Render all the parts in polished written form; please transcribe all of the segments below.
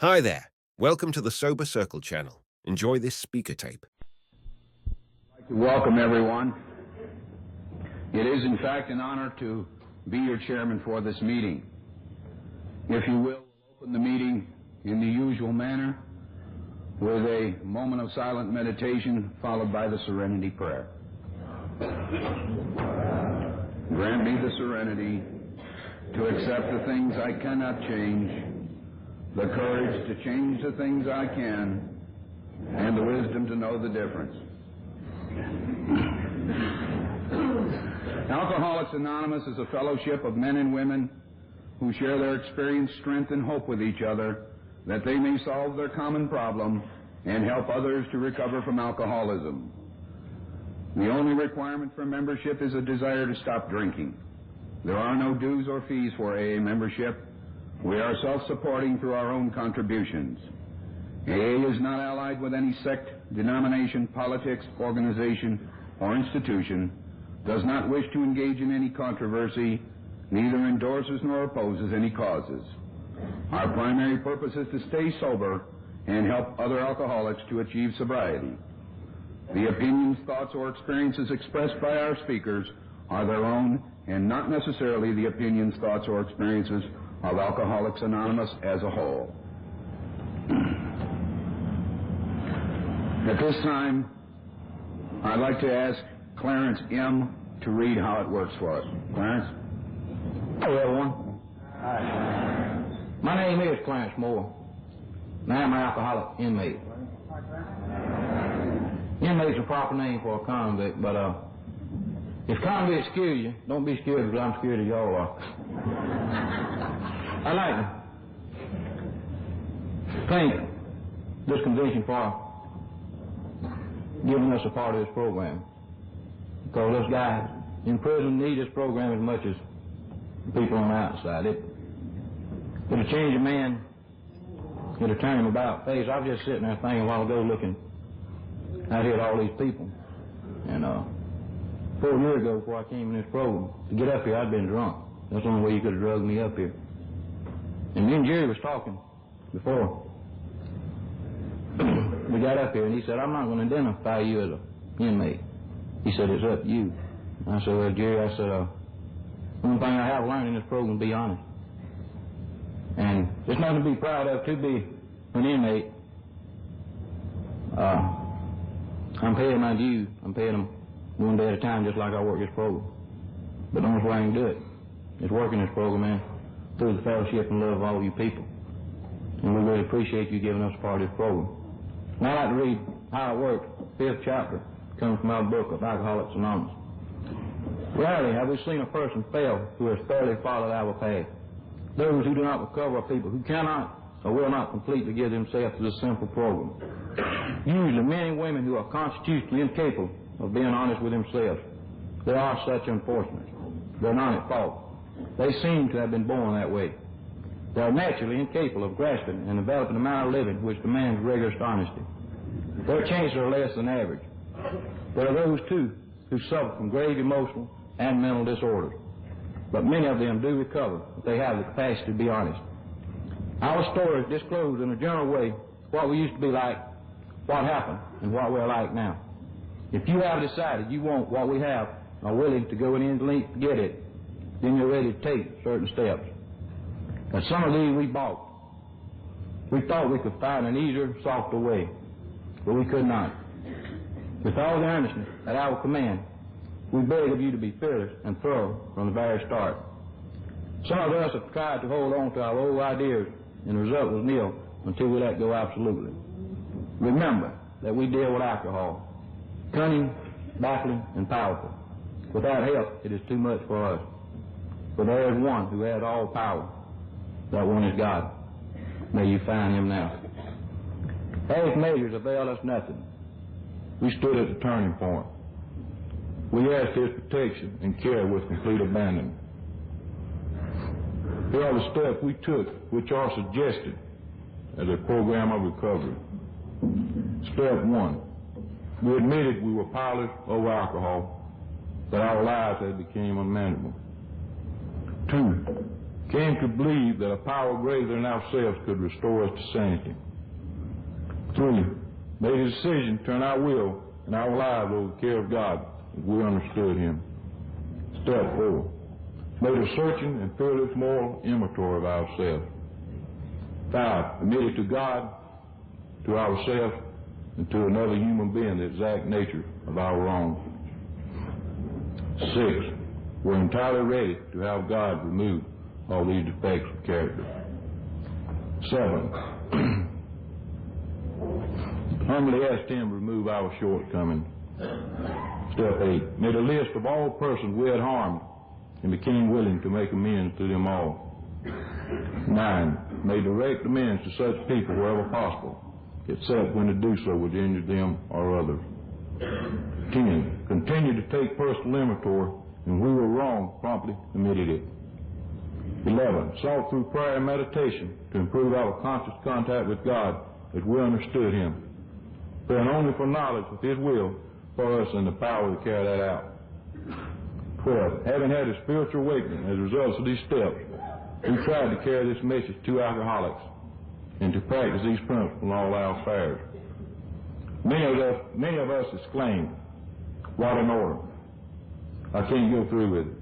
Hi there. Welcome to the Sober Circle channel. Enjoy this speaker tape. I'd like to welcome everyone. It is, in fact, an honor to be your chairman for this meeting. If you will, we'll open the meeting in the usual manner with a moment of silent meditation followed by the Serenity prayer. Grant me the serenity to accept the things I cannot change, the courage to change the things I can, and the wisdom to know the difference. Alcoholics Anonymous is a fellowship of men and women who share their experience, strength, and hope with each other that they may solve their common problem and help others to recover from alcoholism. The only requirement for membership is a desire to stop drinking. There are no dues or fees for AA membership. We are self-supporting through our own contributions. AA is not allied with any sect, denomination, politics, organization, or institution, does not wish to engage in any controversy, neither endorses nor opposes any causes. Our primary purpose is to stay sober and help other alcoholics to achieve sobriety. The opinions, thoughts, or experiences expressed by our speakers are their own and not necessarily the opinions, thoughts, or experiences of Alcoholics Anonymous as a whole. At this time, I'd like to ask Clarence M. to read how it works for us. Clarence? Hello, everyone. Hi. My name is Clarence Moore, and I am an alcoholic inmate. Inmate's a proper name for a convict, but if convicts scare you, don't be scared because I'm scared of y'all are. I'd like to thank this convention for giving us a part of this program, because those guys in prison need this program as much as the people on the outside. It'll change a man. It'll turn him about face. I was just sitting there thinking a while ago, looking out here at all these people, and 4 years ago, before I came in this program, to get up here, I'd been drunk. That's the only way you could have drugged me up here. And me and Jerry was talking before we got up here, and he said, I'm not going to identify you as an inmate. He said, it's up to you. And I said, well, Jerry, I said, one thing I have learned in this program is be honest. And it's nothing to be proud of to be an inmate. I'm paying my dues. I'm paying them one day at a time, just like I work this program. But the only way I can do it is working this program, man, through the fellowship and love of all you people. And we really appreciate you giving us a part of this program. And I'd like to read how it works. 5th chapter comes from our book of Alcoholics Anonymous. Rarely have we seen a person fail who has thoroughly followed our path. Those who do not recover are people who cannot or will not completely give themselves to this simple program. Usually men and women who are constitutionally incapable of being honest with themselves. There are such unfortunates. They're not at fault. They seem to have been born that way. They are naturally incapable of grasping and developing a manner of living which demands rigorous honesty. Their chances are less than average. There are those, too, who suffer from grave emotional and mental disorders. But many of them do recover if they have the capacity to be honest. Our stories disclose in a general way what we used to be like, what happened, and what we're like now. If you have decided you want what we have, are willing to go any length to get it, then you're ready to take certain steps. And some of these we bought. We thought we could find an easier, softer way, but we could not. With all the earnestness at our command, we beg of you to be fearless and thorough from the very start. Some of us have tried to hold on to our old ideas, and the result was nil until we let go absolutely. Remember that we deal with alcohol, cunning, baffling, and powerful. Without help, it is too much for us. For there is one who has all power. That one is God. May you find him now. Half measures avail us nothing. We stood at the turning point. We asked his protection and care with complete abandonment. Here are the steps we took, which are suggested as a program of recovery. Step 1. We admitted we were powerless over alcohol, that our lives had become unmanageable. 2. came to believe that a power greater than ourselves could restore us to sanity. 3, made a decision to turn our will and our lives over the care of God as we understood Him. Step 4, made a searching and fearless moral inventory of ourselves. 5, admitted to God, to ourselves, and to another human being the exact nature of our wrong. 6, we're entirely ready to have God remove all these defects of character. 7, humbly asked Him to remove our shortcomings. Step 8, made a list of all persons we had harmed and became willing to make amends to them all. 9, made direct amends to such people wherever possible, except when to do so would injure them or others. 10, continued to take personal inventory, and we were wrong, promptly admitted it. 11, sought through prayer and meditation to improve our conscious contact with God as we understood Him, praying only for knowledge of His will for us and the power to carry that out. 12, having had a spiritual awakening as a result of these steps, we tried to carry this message to alcoholics and to practice these principles in all our affairs. Many of us exclaimed, "What an order! I can't go through with it."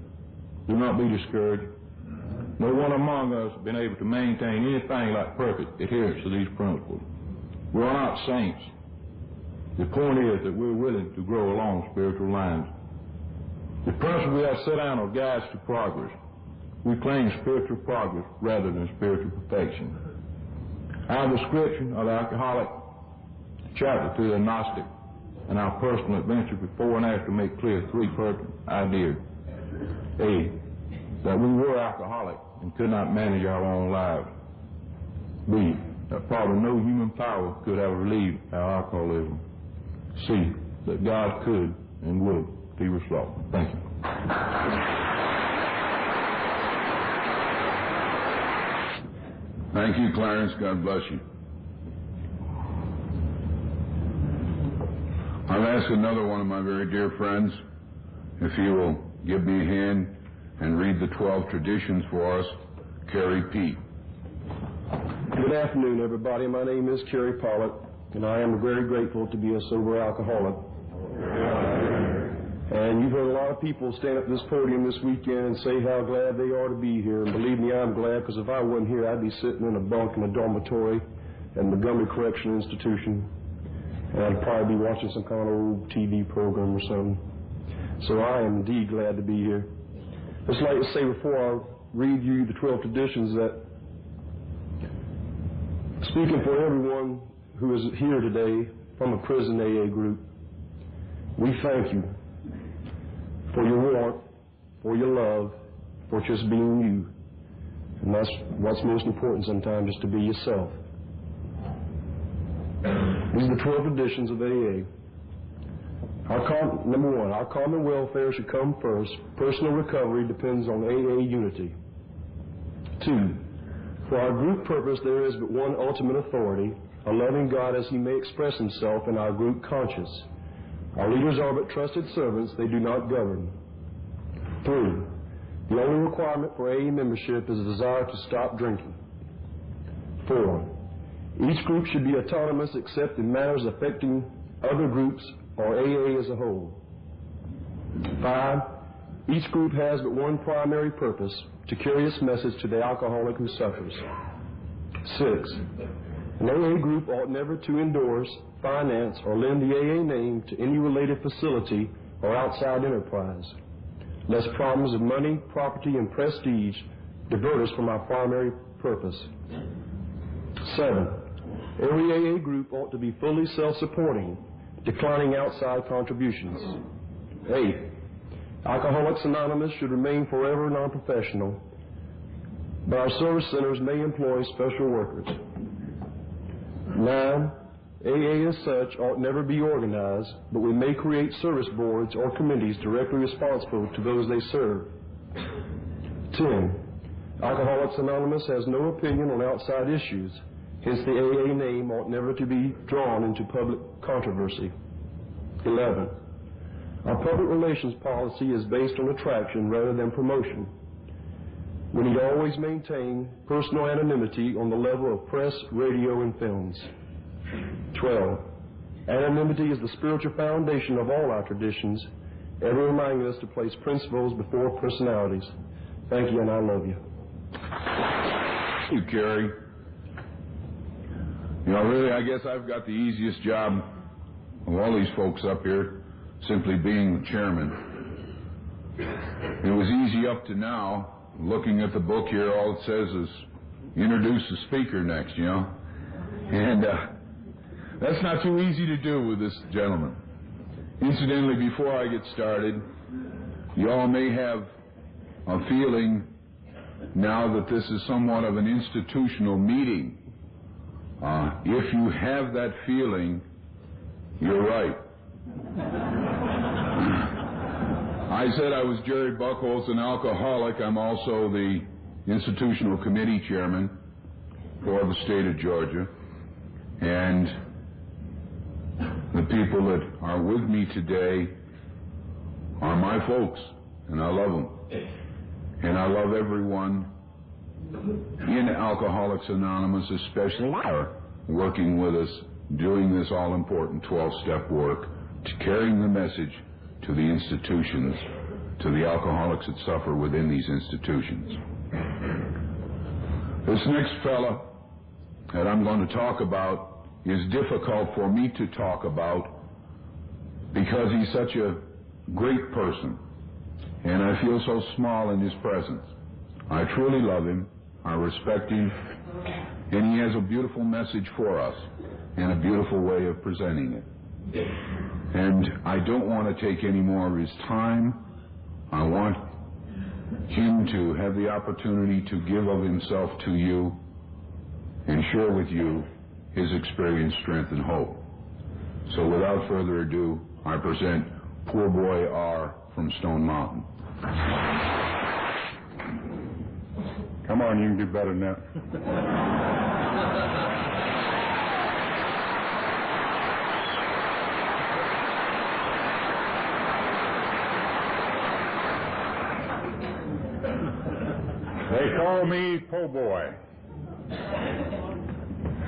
Do not be discouraged. No one among us has been able to maintain anything like perfect adherence to these principles. We are not saints. The point is that we're willing to grow along spiritual lines. The principles we have set down are guides to progress. We claim spiritual progress rather than spiritual perfection. Our description of the alcoholic, chapter 2 of the Gnostic, and our personal adventure before and after make clear 3 pertinent ideas. A, that we were alcoholic and could not manage our own lives. B, that probably no human power could have relieved our alcoholism. C, that God could and would be restored. Thank you. Thank you, Clarence. God bless you. I've asked another one of my very dear friends if he will give me a hand and read the 12 traditions for us, Kerry Pete. Good afternoon, everybody. My name is Kerry Pollitt, and I am very grateful to be a sober alcoholic. And you've heard a lot of people stand at this podium this weekend and say how glad they are to be here. And believe me, I'm glad, because if I wasn't here, I'd be sitting in a bunk in a dormitory at Montgomery Correctional Institution, and I'd probably be watching some kind of old TV program or something. So I am indeed glad to be here. I'd just like to say before I read you the 12 traditions that, speaking for everyone who is here today from a prison AA group, we thank you for your warmth, for your love, for just being you. And that's what's most important sometimes, is to be yourself. These are the 12 traditions of AA. Number 1, our common welfare should come first. Personal recovery depends on AA unity. 2, for our group purpose there is but one ultimate authority, a loving God as He may express Himself in our group conscience. Our leaders are but trusted servants, they do not govern. 3, the only requirement for AA membership is a desire to stop drinking. 4, each group should be autonomous except in matters affecting other groups or AA as a whole. 5, each group has but one primary purpose, to carry its message to the alcoholic who suffers. 6, an AA group ought never to endorse, finance, or lend the AA name to any related facility or outside enterprise, lest problems of money, property, and prestige divert us from our primary purpose. 7, every AA group ought to be fully self-supporting, declining outside contributions. 8, Alcoholics Anonymous should remain forever non-professional, but our service centers may employ special workers. 9, AA as such ought never be organized, but we may create service boards or committees directly responsible to those they serve. 10, Alcoholics Anonymous has no opinion on outside issues, hence the AA name ought never to be drawn into public controversy. 11, our public relations policy is based on attraction rather than promotion. We need to always maintain personal anonymity on the level of press, radio, and films. 12. Anonymity is the spiritual foundation of all our traditions, ever reminding us to place principles before personalities. Thank you, and I love you. Thank you, Kerry. You know, really, I guess I've got the easiest job of all these folks up here, simply being the chairman. It was easy up to now. Looking at the book here, all it says is, introduce the speaker next, you know. And that's not too easy to do with this gentleman. Incidentally, before I get started, you all may have a feeling now that this is somewhat of an institutional meeting. If you have that feeling, you're right. I said I was Jerry Buckholz, an alcoholic. I'm also the institutional committee chairman for the state of Georgia. And the people that are with me today are my folks, and I love them. And I love everyone in Alcoholics Anonymous, especially working with us, doing this all-important 12-step work, to carrying the message to the institutions, to the alcoholics that suffer within these institutions. This next fella that I'm going to talk about is difficult for me to talk about because he's such a great person, and I feel so small in his presence. I truly love him, I respect him, and he has a beautiful message for us and a beautiful way of presenting it. And I don't want to take any more of his time. I want him to have the opportunity to give of himself to you and share with you his experience, strength, and hope. So without further ado, I present Poor Boy R. from Stone Mountain. Come on, you can do better than that. They call me Po Boy.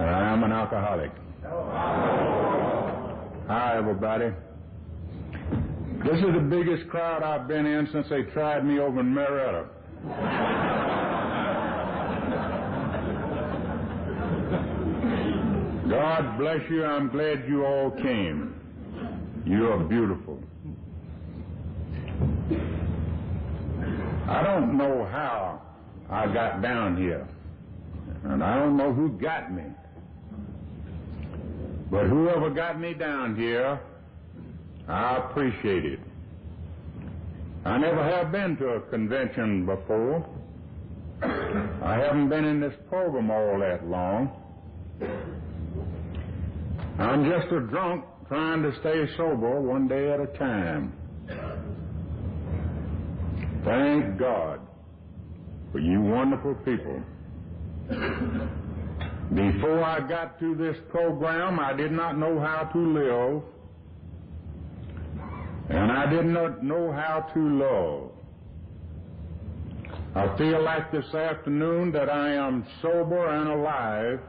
I'm an alcoholic. Hi, everybody. This is the biggest crowd I've been in since they tried me over in Marietta. God bless you. I'm glad you all came. You are beautiful. I don't know how I got down here, and I don't know who got me. But whoever got me down here, I appreciate it. I never have been to a convention before. I haven't been in this program all that long. I'm just a drunk trying to stay sober one day at a time. Thank God for you wonderful people. Before I got to this program, I did not know how to live, and I did not know how to love. I feel like this afternoon that I am sober and alive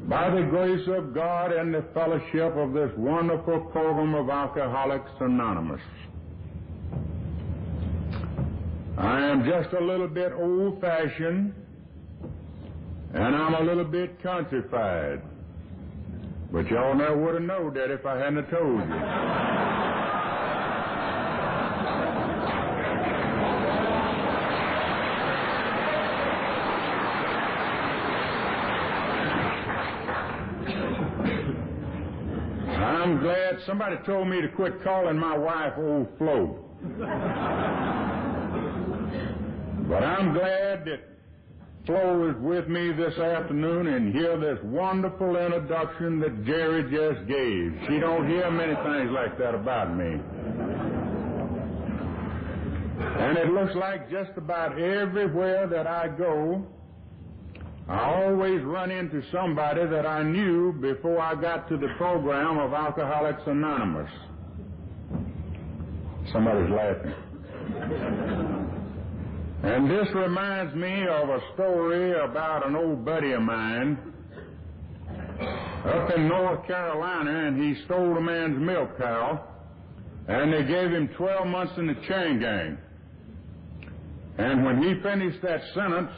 by the grace of God and the fellowship of this wonderful program of Alcoholics Anonymous. I am just a little bit old-fashioned, and I'm a little bit countrified. But y'all never would have known that if I hadn't have told you. I'm glad somebody told me to quit calling my wife Old Flo. But I'm glad that Flo is with me this afternoon and hear this wonderful introduction that Jerry just gave. She don't hear many things like that about me. And it looks like just about everywhere that I go, I always run into somebody that I knew before I got to the program of Alcoholics And this reminds me of a story about an old buddy of mine up in North Carolina, and he stole a man's milk cow, and they gave him 12 months in the chain gang. And when he finished that sentence,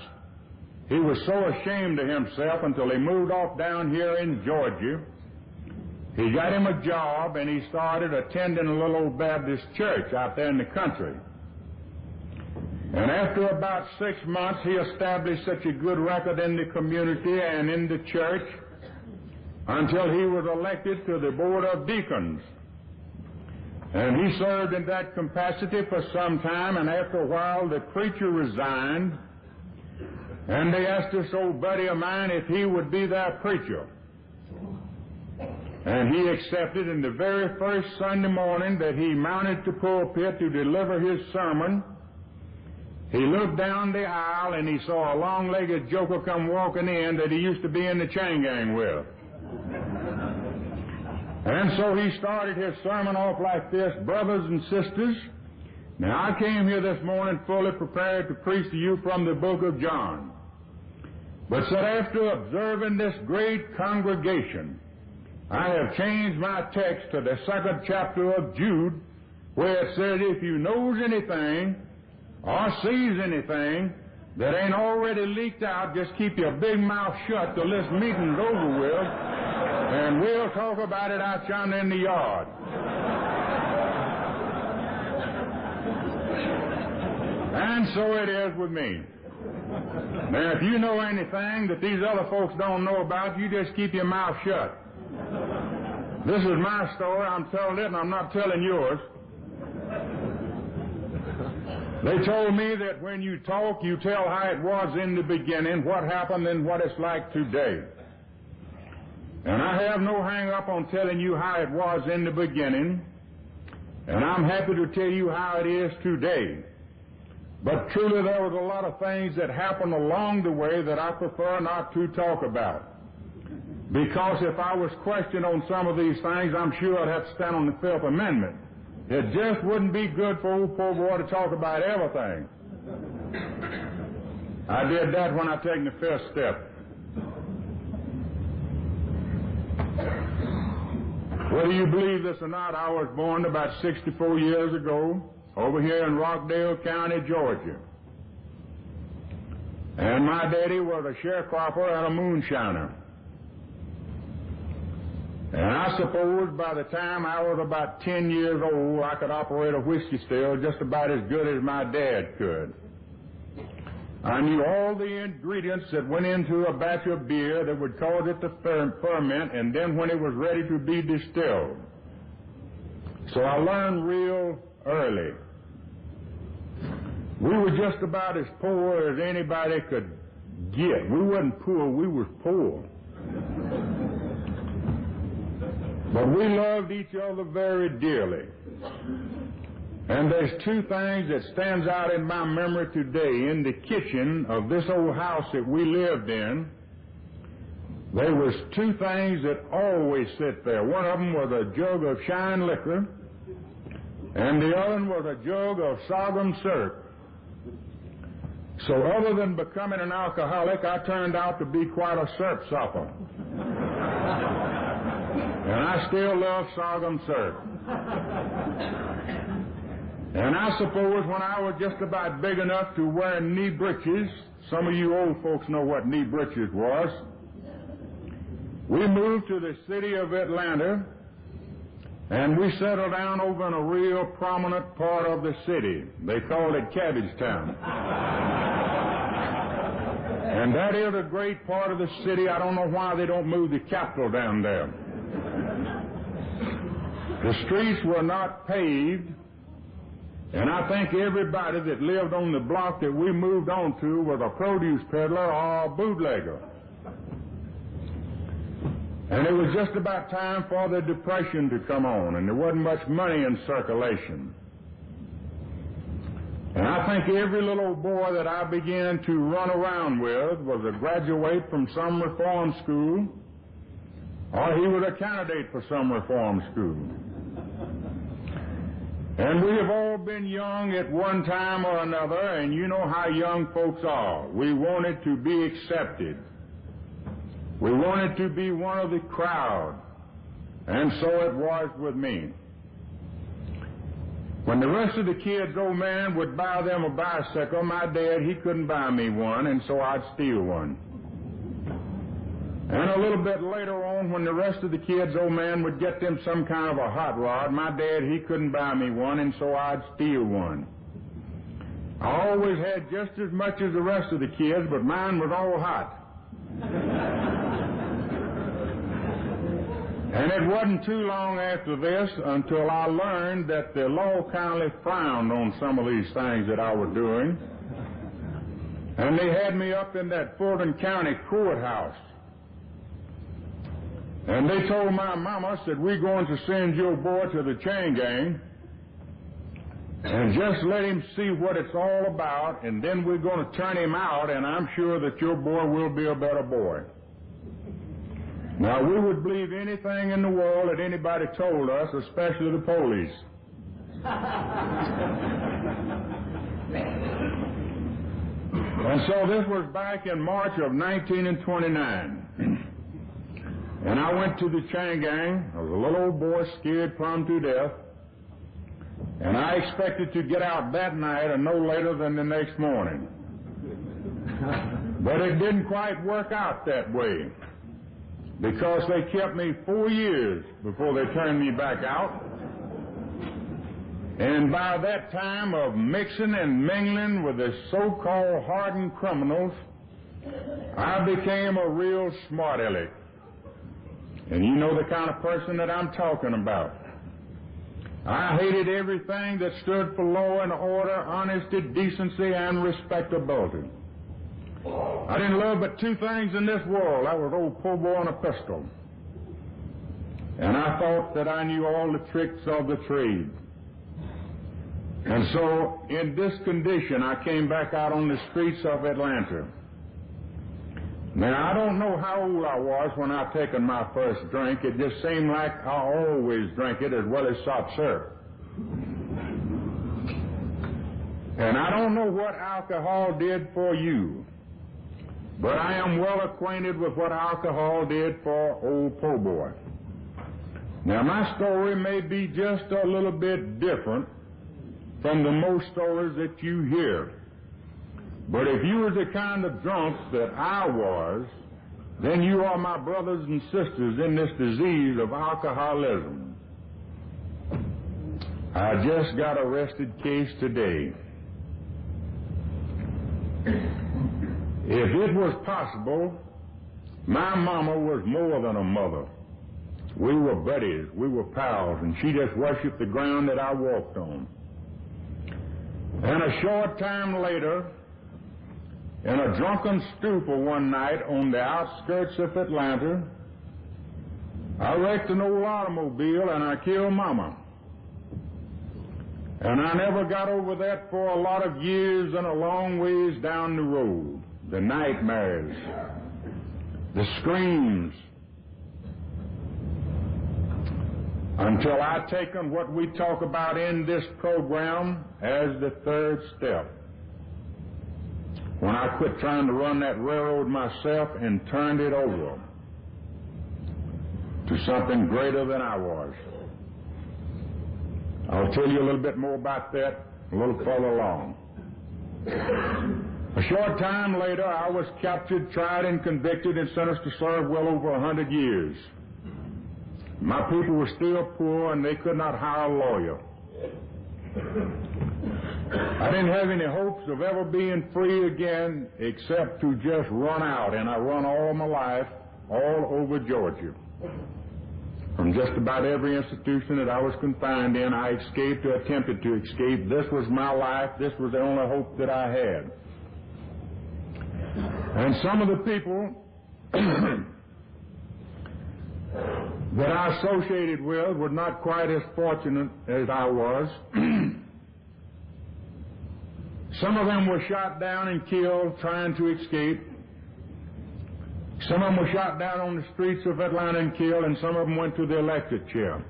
he was so ashamed of himself until he moved off down here in Georgia. He got him a job, and he started attending a little old Baptist church out there in the country. And after about 6 months, he established such a good record in the community and in the church until he was elected to the Board of Deacons. And he served in that capacity for some time, and after a while the preacher resigned, and they asked this old buddy of mine if he would be their preacher. And he accepted, and the very first Sunday morning that he mounted the pulpit to deliver his sermon, he looked down the aisle and he saw a long-legged joker come walking in that he used to be in the chain gang with. And so he started his sermon off like this: brothers and sisters, now I came here this morning fully prepared to preach to you from the book of John. But said, after observing this great congregation, I have changed my text to the 2nd chapter of Jude, where it says, if you knows anything or sees anything that ain't already leaked out, just keep your big mouth shut till this meeting's over with, and we'll talk about it out yonder in the yard. And so it is with me. Now, if you know anything that these other folks don't know about, you just keep your mouth shut. This is my story. I'm telling it, and I'm not telling yours. They told me that when you talk, you tell how it was in the beginning, what happened, and what it's like today. And I have no hang-up on telling you how it was in the beginning, and I'm happy to tell you how it is today. But truly there was a lot of things that happened along the way that I prefer not to talk about. Because if I was questioned on some of these things, I'm sure I'd have to stand on the Fifth Amendment. It just wouldn't be good for old poor boy to talk about everything. I did that when I taken the fifth step. Whether you believe this or not, I was born about 64 years ago over here in Rockdale County, Georgia. And my daddy was a sharecropper and a moonshiner. And I suppose by the time I was about 10 years old, I could operate a whiskey still just about as good as my dad could. I knew all the ingredients that went into a batch of beer that would cause it to ferment, and then when it was ready to be distilled. So I learned real early. We were just about as poor as anybody could get. We wasn't poor, we was poor. But we loved each other very dearly. And there's two things that stands out in my memory today. In the kitchen of this old house that we lived in, there was two things that always sit there. One of them was a jug of shine liquor, and the other one was a jug of sorghum syrup. So other than becoming an alcoholic, I turned out to be quite a syrup sopper. And I still love sorghum syrup. And I suppose when I was just about big enough to wear knee breeches, some of you old folks know what knee breeches was, we moved to the city of Atlanta, and we settled down over in a real prominent part of the city. They called it Cabbage Town. And that is a great part of the city. I don't know why they don't move the Capitol down there. The streets were not paved, and I think everybody that lived on the block that we moved on to was a produce peddler or a bootlegger. And it was just about time for the Depression to come on, and there wasn't much money in circulation. And I think every little boy that I began to run around with was a graduate from some reform school, or he was a candidate for some reform school. And we have all been young at one time or another, and you know how young folks are. We wanted to be accepted. We wanted to be one of the crowd. And so it was with me. When the rest of the kids, old man, would buy them a bicycle, my dad, he couldn't buy me one, and so I'd steal one. And a little bit later on, when the rest of the kids, old man, would get them some kind of a hot rod, my dad, he couldn't buy me one, and so I'd steal one. I always had just as much as the rest of the kids, but mine was all hot. And it wasn't too long after this until I learned that the law kindly frowned on some of these things that I was doing. And they had me up in that Fulton County courthouse. And they told my mama, said, we're going to send your boy to the chain gang and just let him see what it's all about, and then we're going to turn him out, and I'm sure that your boy will be a better boy. Now, we would believe anything in the world that anybody told us, especially the police. And so this was back in March of 1929. And I went to the chain gang. I was a little old boy, scared plumb to death. And I expected to get out that night or no later than the next morning. But it didn't quite work out that way, because they kept me 4 years before they turned me back out. And by that time of mixing and mingling with the so-called hardened criminals, I became a real smart aleck. And you know the kind of person that I'm talking about. I hated everything that stood for law and order, honesty, decency, and respectability. I didn't love but two things in this world. That was old po' boy and a pistol. And I thought that I knew all the tricks of the trade. And so, in this condition, I came back out on the streets of Atlanta. Now, I don't know how old I was when I taken my first drink. It just seemed like I always drank it as well as soft syrup. And I don't know what alcohol did for you, but I am well acquainted with what alcohol did for old po' boy. Now, my story may be just a little bit different from the most stories that you hear. But if you were the kind of drunk that I was, then you are my brothers and sisters in this disease of alcoholism. I just got arrested case today. If it was possible, my mama was more than a mother. We were buddies, we were pals, and she just worshipped the ground that I walked on. And a short time later, in a drunken stupor one night on the outskirts of Atlanta, I wrecked an old automobile and I killed Mama. And I never got over that for a lot of years and a long ways down the road. The nightmares, the screams, until I taken what we talk about in this program as the third step. When I quit trying to run that railroad myself and turned it over to something greater than I was. I'll tell you a little bit more about that a little further along. A short time later, I was captured, tried, and convicted and sentenced to serve well over 100 years. My people were still poor, and they could not hire a lawyer. I didn't have any hopes of ever being free again except to just run out, and I run all my life all over Georgia. From just about every institution that I was confined in, I escaped or attempted to escape. This was my life. This was the only hope that I had. And some of the people that I associated with were not quite as fortunate as I was. Some of them were shot down and killed trying to escape. Some of them were shot down on the streets of Atlanta and killed, and some of them went to the electric chair.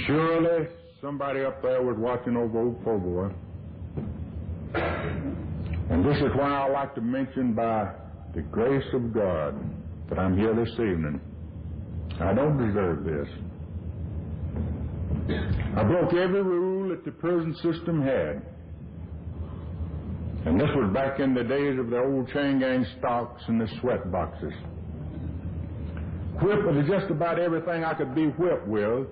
Surely somebody up there was watching over old poor boy. And this is why I like to mention, by the grace of God, that I'm here this evening. I don't deserve this. I broke every rule that the prison system had. And this was back in the days of the old chain gang stocks and the sweat boxes. Whipped with just about everything I could be whipped with,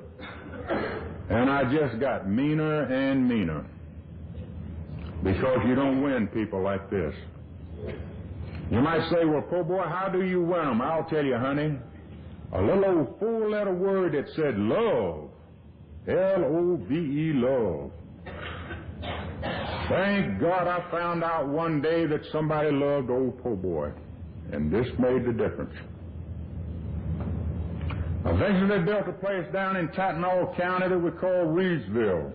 and I just got meaner and meaner. Because you don't win people like this. You might say, well, poor boy, how do you win them? I'll tell you, honey. A little old four-letter word that said love. L-O-V-E, love. Thank God I found out one day that somebody loved old poor boy. And this made the difference. Eventually they built a place down in Tattenall County that we call Reedsville.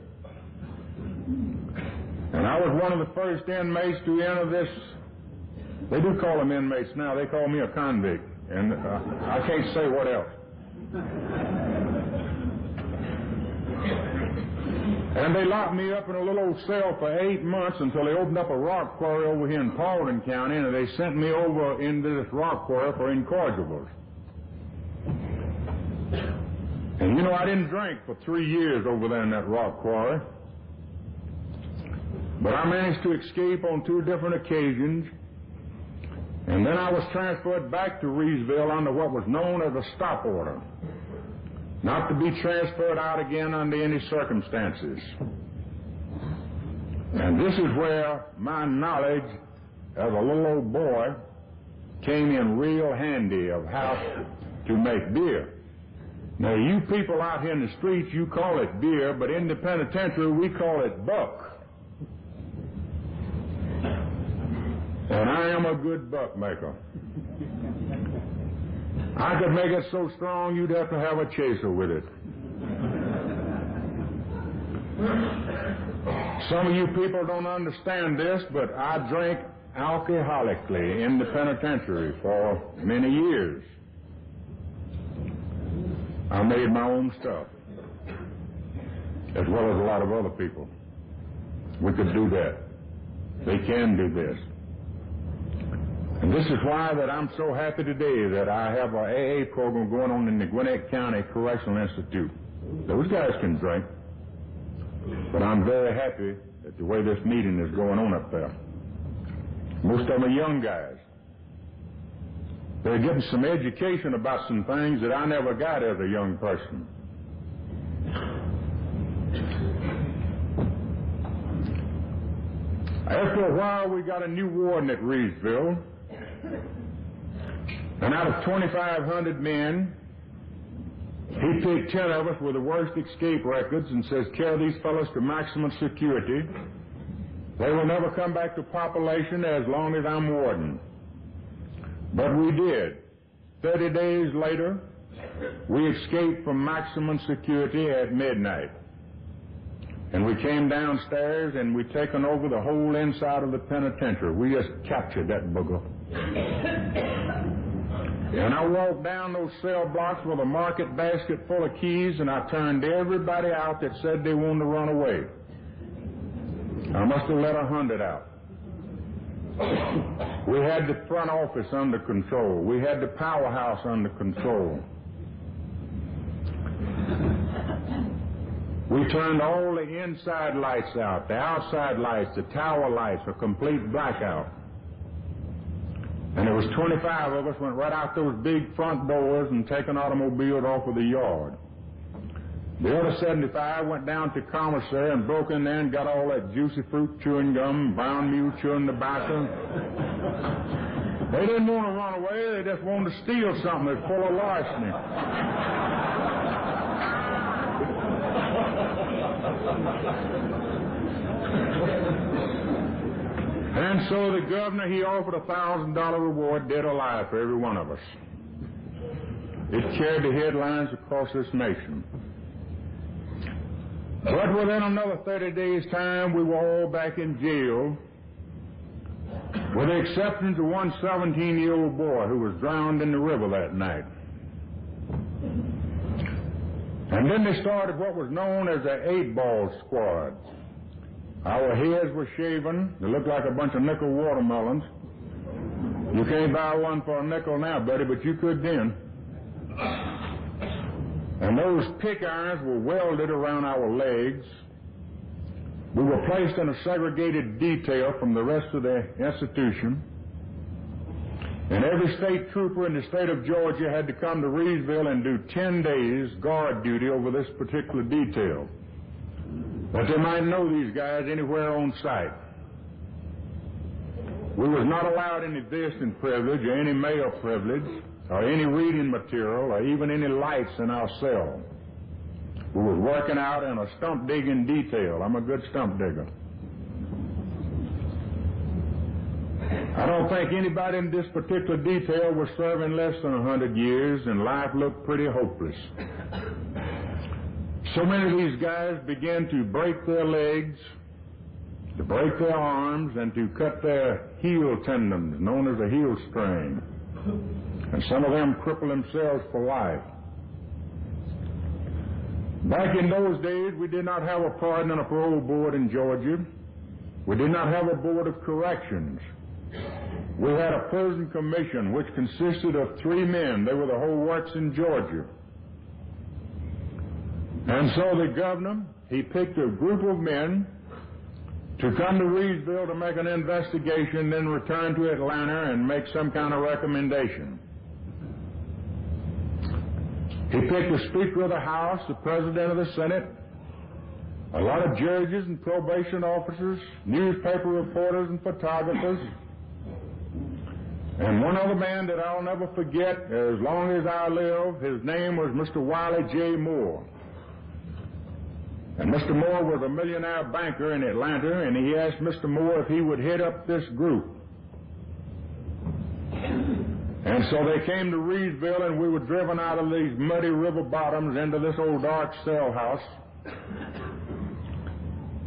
And I was one of the first inmates to enter this. They do call them inmates now. They call me a convict. And I can't say what else. And they locked me up in a little old cell for 8 months until they opened up a rock quarry over here in Paulding County, and they sent me over into this rock quarry for incorrigibles. And you know, I didn't drink for 3 years over there in that rock quarry. But I managed to escape on 2 different occasions. And then I was transferred back to Reedsville under what was known as a stop order, not to be transferred out again under any circumstances. And this is where my knowledge as a little old boy came in real handy of how to make beer. Now, you people out here in the streets, you call it beer, but in the penitentiary, we call it buck. And I am a good buck maker. I could make it so strong you'd have to have a chaser with it. Some of you people don't understand this, but I drank alcoholically in the penitentiary for many years. I made my own stuff, as well as a lot of other people. We could do that. They can do this. And this is why that I'm so happy today that I have a AA program going on in the Gwinnett County Correctional Institute. Those guys can drink, but I'm very happy at the way this meeting is going on up there. Most of them are young guys. They're getting some education about some things that I never got as a young person. After a while, we got a new warden at Reedsville. And out of 2,500 men, he picked 10 of us with the worst escape records and says, carry these fellows to maximum security. They will never come back to population as long as I'm warden. But we did. 30 days later, we escaped from maximum security at midnight. And we came downstairs and we taken over the whole inside of the penitentiary. We just captured that booger. And I walked down those cell blocks with a market basket full of keys, and I turned everybody out that said they wanted to run away. I must have let 100 out. We had the front office under control. We had the powerhouse under control. We turned all the inside lights out, the outside lights, the tower lights, a complete blackout. And there was 25 of us went right out those big front doors and taken automobiles off of the yard. The other 75 went down to commissary and broke in there and got all that juicy fruit chewing gum, brown mule chewing tobacco. They didn't want to run away, they just wanted to steal something that's full of larceny. And so the governor, he offered a $1,000 reward, dead or alive, for every one of us. It carried the headlines across this nation. But within another 30 days' time, we were all back in jail, with the exception of one 17-year-old boy who was drowned in the river that night. And then they started what was known as the 8-ball squad. Our heads were shaven. They looked like a bunch of nickel watermelons. You can't buy one for a nickel now, buddy, but you could then. And those pick irons were welded around our legs. We were placed in a segregated detail from the rest of the institution. And every state trooper in the state of Georgia had to come to Reedsville and do 10 days guard duty over this particular detail, that they might know these guys anywhere on site. We was not allowed any visiting privilege or any mail privilege or any reading material or even any lights in our cell. We was working out in a stump digging detail. I'm a good stump digger. I don't think anybody in this particular detail was serving less than 100 years, and life looked pretty hopeless. So many of these guys began to break their legs, to break their arms, and to cut their heel tendons, known as a heel strain. And some of them crippled themselves for life. Back in those days, we did not have a pardon and a parole board in Georgia. We did not have a board of corrections. We had a prison commission which consisted of 3 men. They were the whole works in Georgia. And so the governor, he picked a group of men to come to Reedsville to make an investigation, then return to Atlanta and make some kind of recommendation. He picked the Speaker of the House, the President of the Senate, a lot of judges and probation officers, newspaper reporters and photographers, and one other man that I'll never forget as long as I live. His name was Mr. Wiley J. Moore. And Mr. Moore was a millionaire banker in Atlanta, and he asked Mr. Moore if he would head up this group. And so they came to Reedsville, and we were driven out of these muddy river bottoms into this old dark cell house.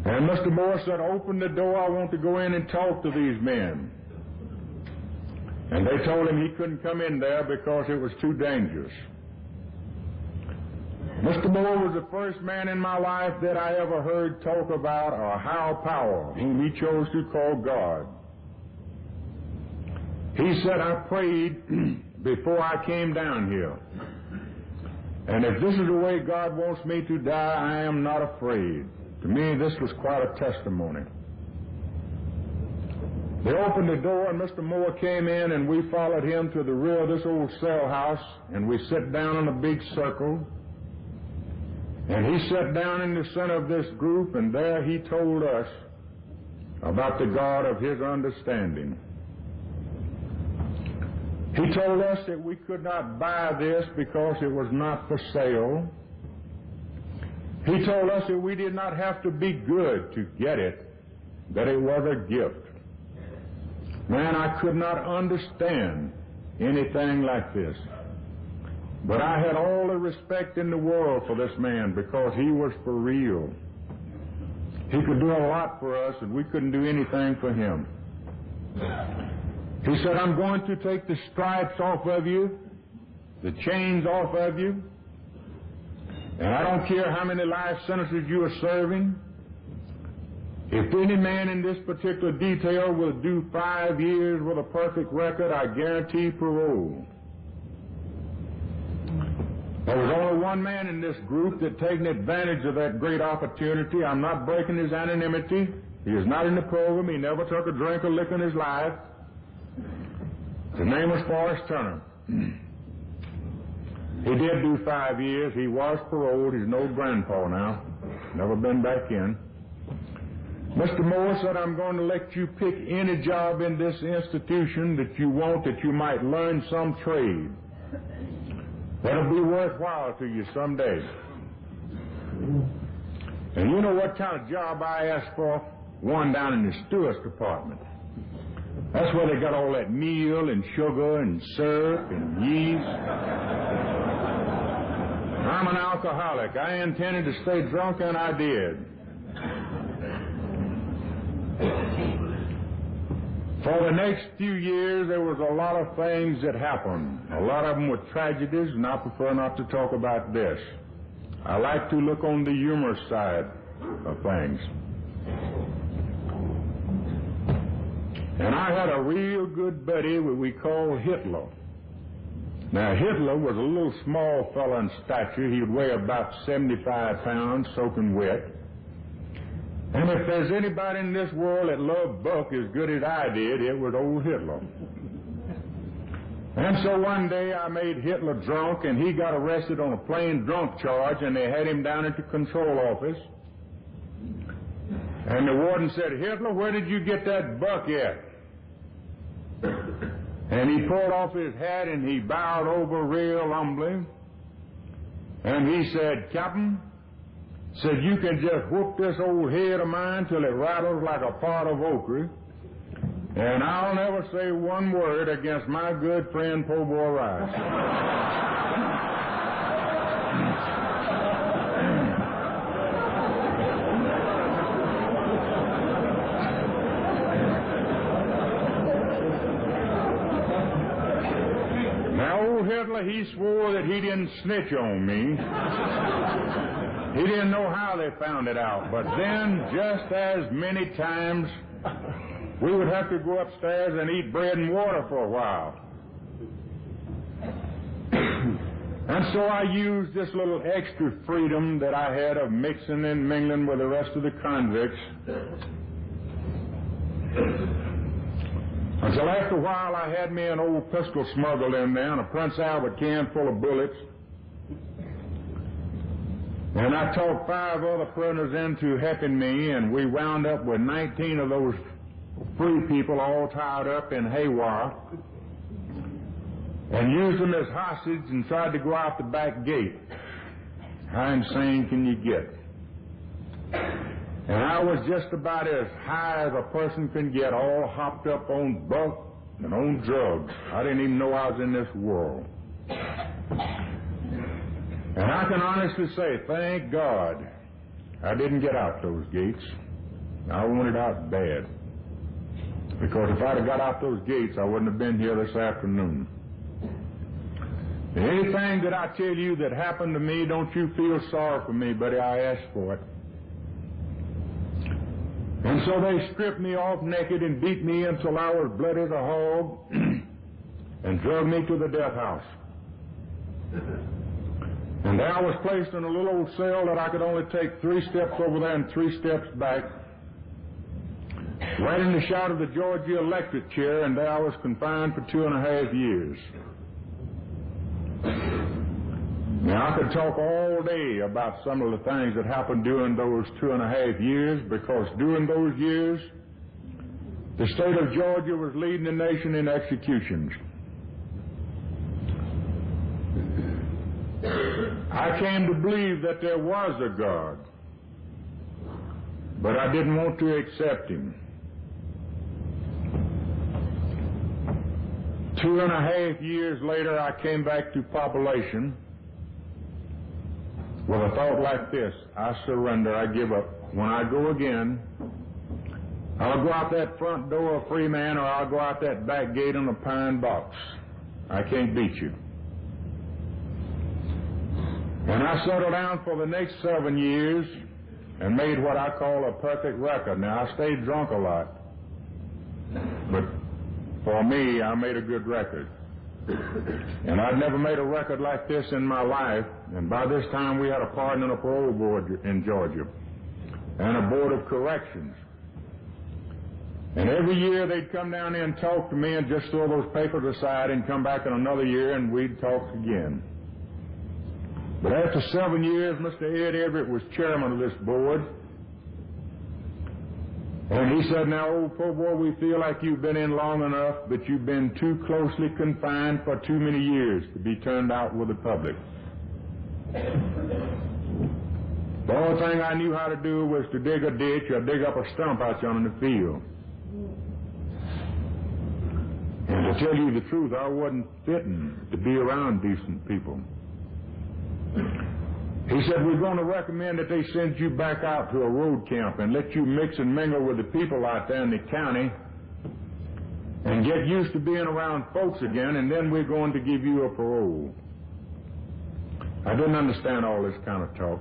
And Mr. Moore said, "Open the door, I want to go in and talk to these men." And they told him he couldn't come in there because it was too dangerous. Mr. Moore was the first man in my life that I ever heard talk about a higher power, whom he chose to call God. He said, "I prayed before I came down here. And if this is the way God wants me to die, I am not afraid." To me, this was quite a testimony. They opened the door, and Mr. Moore came in, and we followed him to the rear of this old cell house, and we sat down in a big circle. And he sat down in the center of this group, and there he told us about the God of his understanding. He told us that we could not buy this because it was not for sale. He told us that we did not have to be good to get it, that it was a gift. Man, I could not understand anything like this. But I had all the respect in the world for this man because he was for real. He could do a lot for us, and we couldn't do anything for him. He said, "I'm going to take the stripes off of you, the chains off of you, and I don't care how many life sentences you are serving. If any man in this particular detail will do 5 years with a perfect record, I guarantee parole." There was only one man in this group that taken advantage of that great opportunity. I'm not breaking his anonymity. He is not in the program. He never took a drink or liquor in his life. His name was Forrest Turner. He did do 5 years. He was paroled. He's an old grandpa now. Never been back in. Mr. Moore said, "I'm going to let you pick any job in this institution that you want, that you might learn some trade that'll be worthwhile to you someday." And you know what kind of job I asked for? One down in the steward's department. That's where they got all that meal and sugar and syrup and yeast. I'm an alcoholic. I intended to stay drunk, and I did. For the next few years, there was a lot of things that happened. A lot of them were tragedies, and I prefer not to talk about this. I like to look on the humorous side of things. And I had a real good buddy what we call Hitler. Now, Hitler was a little small fella in stature. He would weigh about 75 pounds, soaking wet. And if there's anybody in this world that loved Buck as good as I did, it was old Hitler. And so one day I made Hitler drunk, and he got arrested on a plain drunk charge, and they had him down at the control office. And the warden said, "Hitler, where did you get that Buck at?" And he pulled off his hat and he bowed over real humbly. And he said, "Captain," said, "you can just whoop this old head of mine till it rattles like a pot of okra. And I'll never say one word against my good friend Po' Boy Rice." Hitler, he swore that he didn't snitch on me. He didn't know how they found it out. But then, just as many times, we would have to go upstairs and eat bread and water for a while. And so I used this little extra freedom that I had of mixing and mingling with the rest of the convicts. Until after a while I had me an old pistol smuggled in there and a Prince Albert can full of bullets. And I talked 5 other prisoners into helping me, and we wound up with 19 of those free people all tied up in haywire and used them as hostage and tried to go out the back gate. How insane can you get? And I was just about as high as a person can get, all hopped up on Buck and on drugs. I didn't even know I was in this world. And I can honestly say, thank God, I didn't get out those gates. I wanted out bad. Because if I'd have got out those gates, I wouldn't have been here this afternoon. And anything that I tell you that happened to me, don't you feel sorry for me, buddy. I asked for it. And so they stripped me off naked and beat me until I was bloody as a hog and drug me to the death house. And there I was placed in a little old cell that I could only take 3 steps over there and 3 steps back, right in the shadow of the Georgia electric chair, and there I was confined for 2.5 years. Now, I could talk all day about some of the things that happened during those 2.5 years, because during those years, the state of Georgia was leading the nation in executions. I came to believe that there was a God, but I didn't want to accept him. 2.5 years later, I came back to population with a thought like this: I surrender, I give up. When I go again, I'll go out that front door a free man, or I'll go out that back gate in a pine box. I can't beat you. And I settled down for the next 7 years and made what I call a perfect record. Now, I stayed drunk a lot, but for me, I made a good record. And I'd never made a record like this in my life. And by this time, we had a pardon and a parole board in Georgia and a board of corrections. And every year they'd come down there and talk to me and just throw those papers aside and come back in another year and we'd talk again. But after 7 years, Mr. Ed Everett was chairman of this board. And he said, "Now, old Po' Boy, we feel like you've been in long enough, but you've been too closely confined for too many years to be turned out with the public." The only thing I knew how to do was to dig a ditch or dig up a stump out yonder in the field. And to tell you the truth, I wasn't fitting to be around decent people. He said, "We're going to recommend that they send you back out to a road camp and let you mix and mingle with the people out there in the county and get used to being around folks again, and then we're going to give you a parole." I didn't understand all this kind of talk.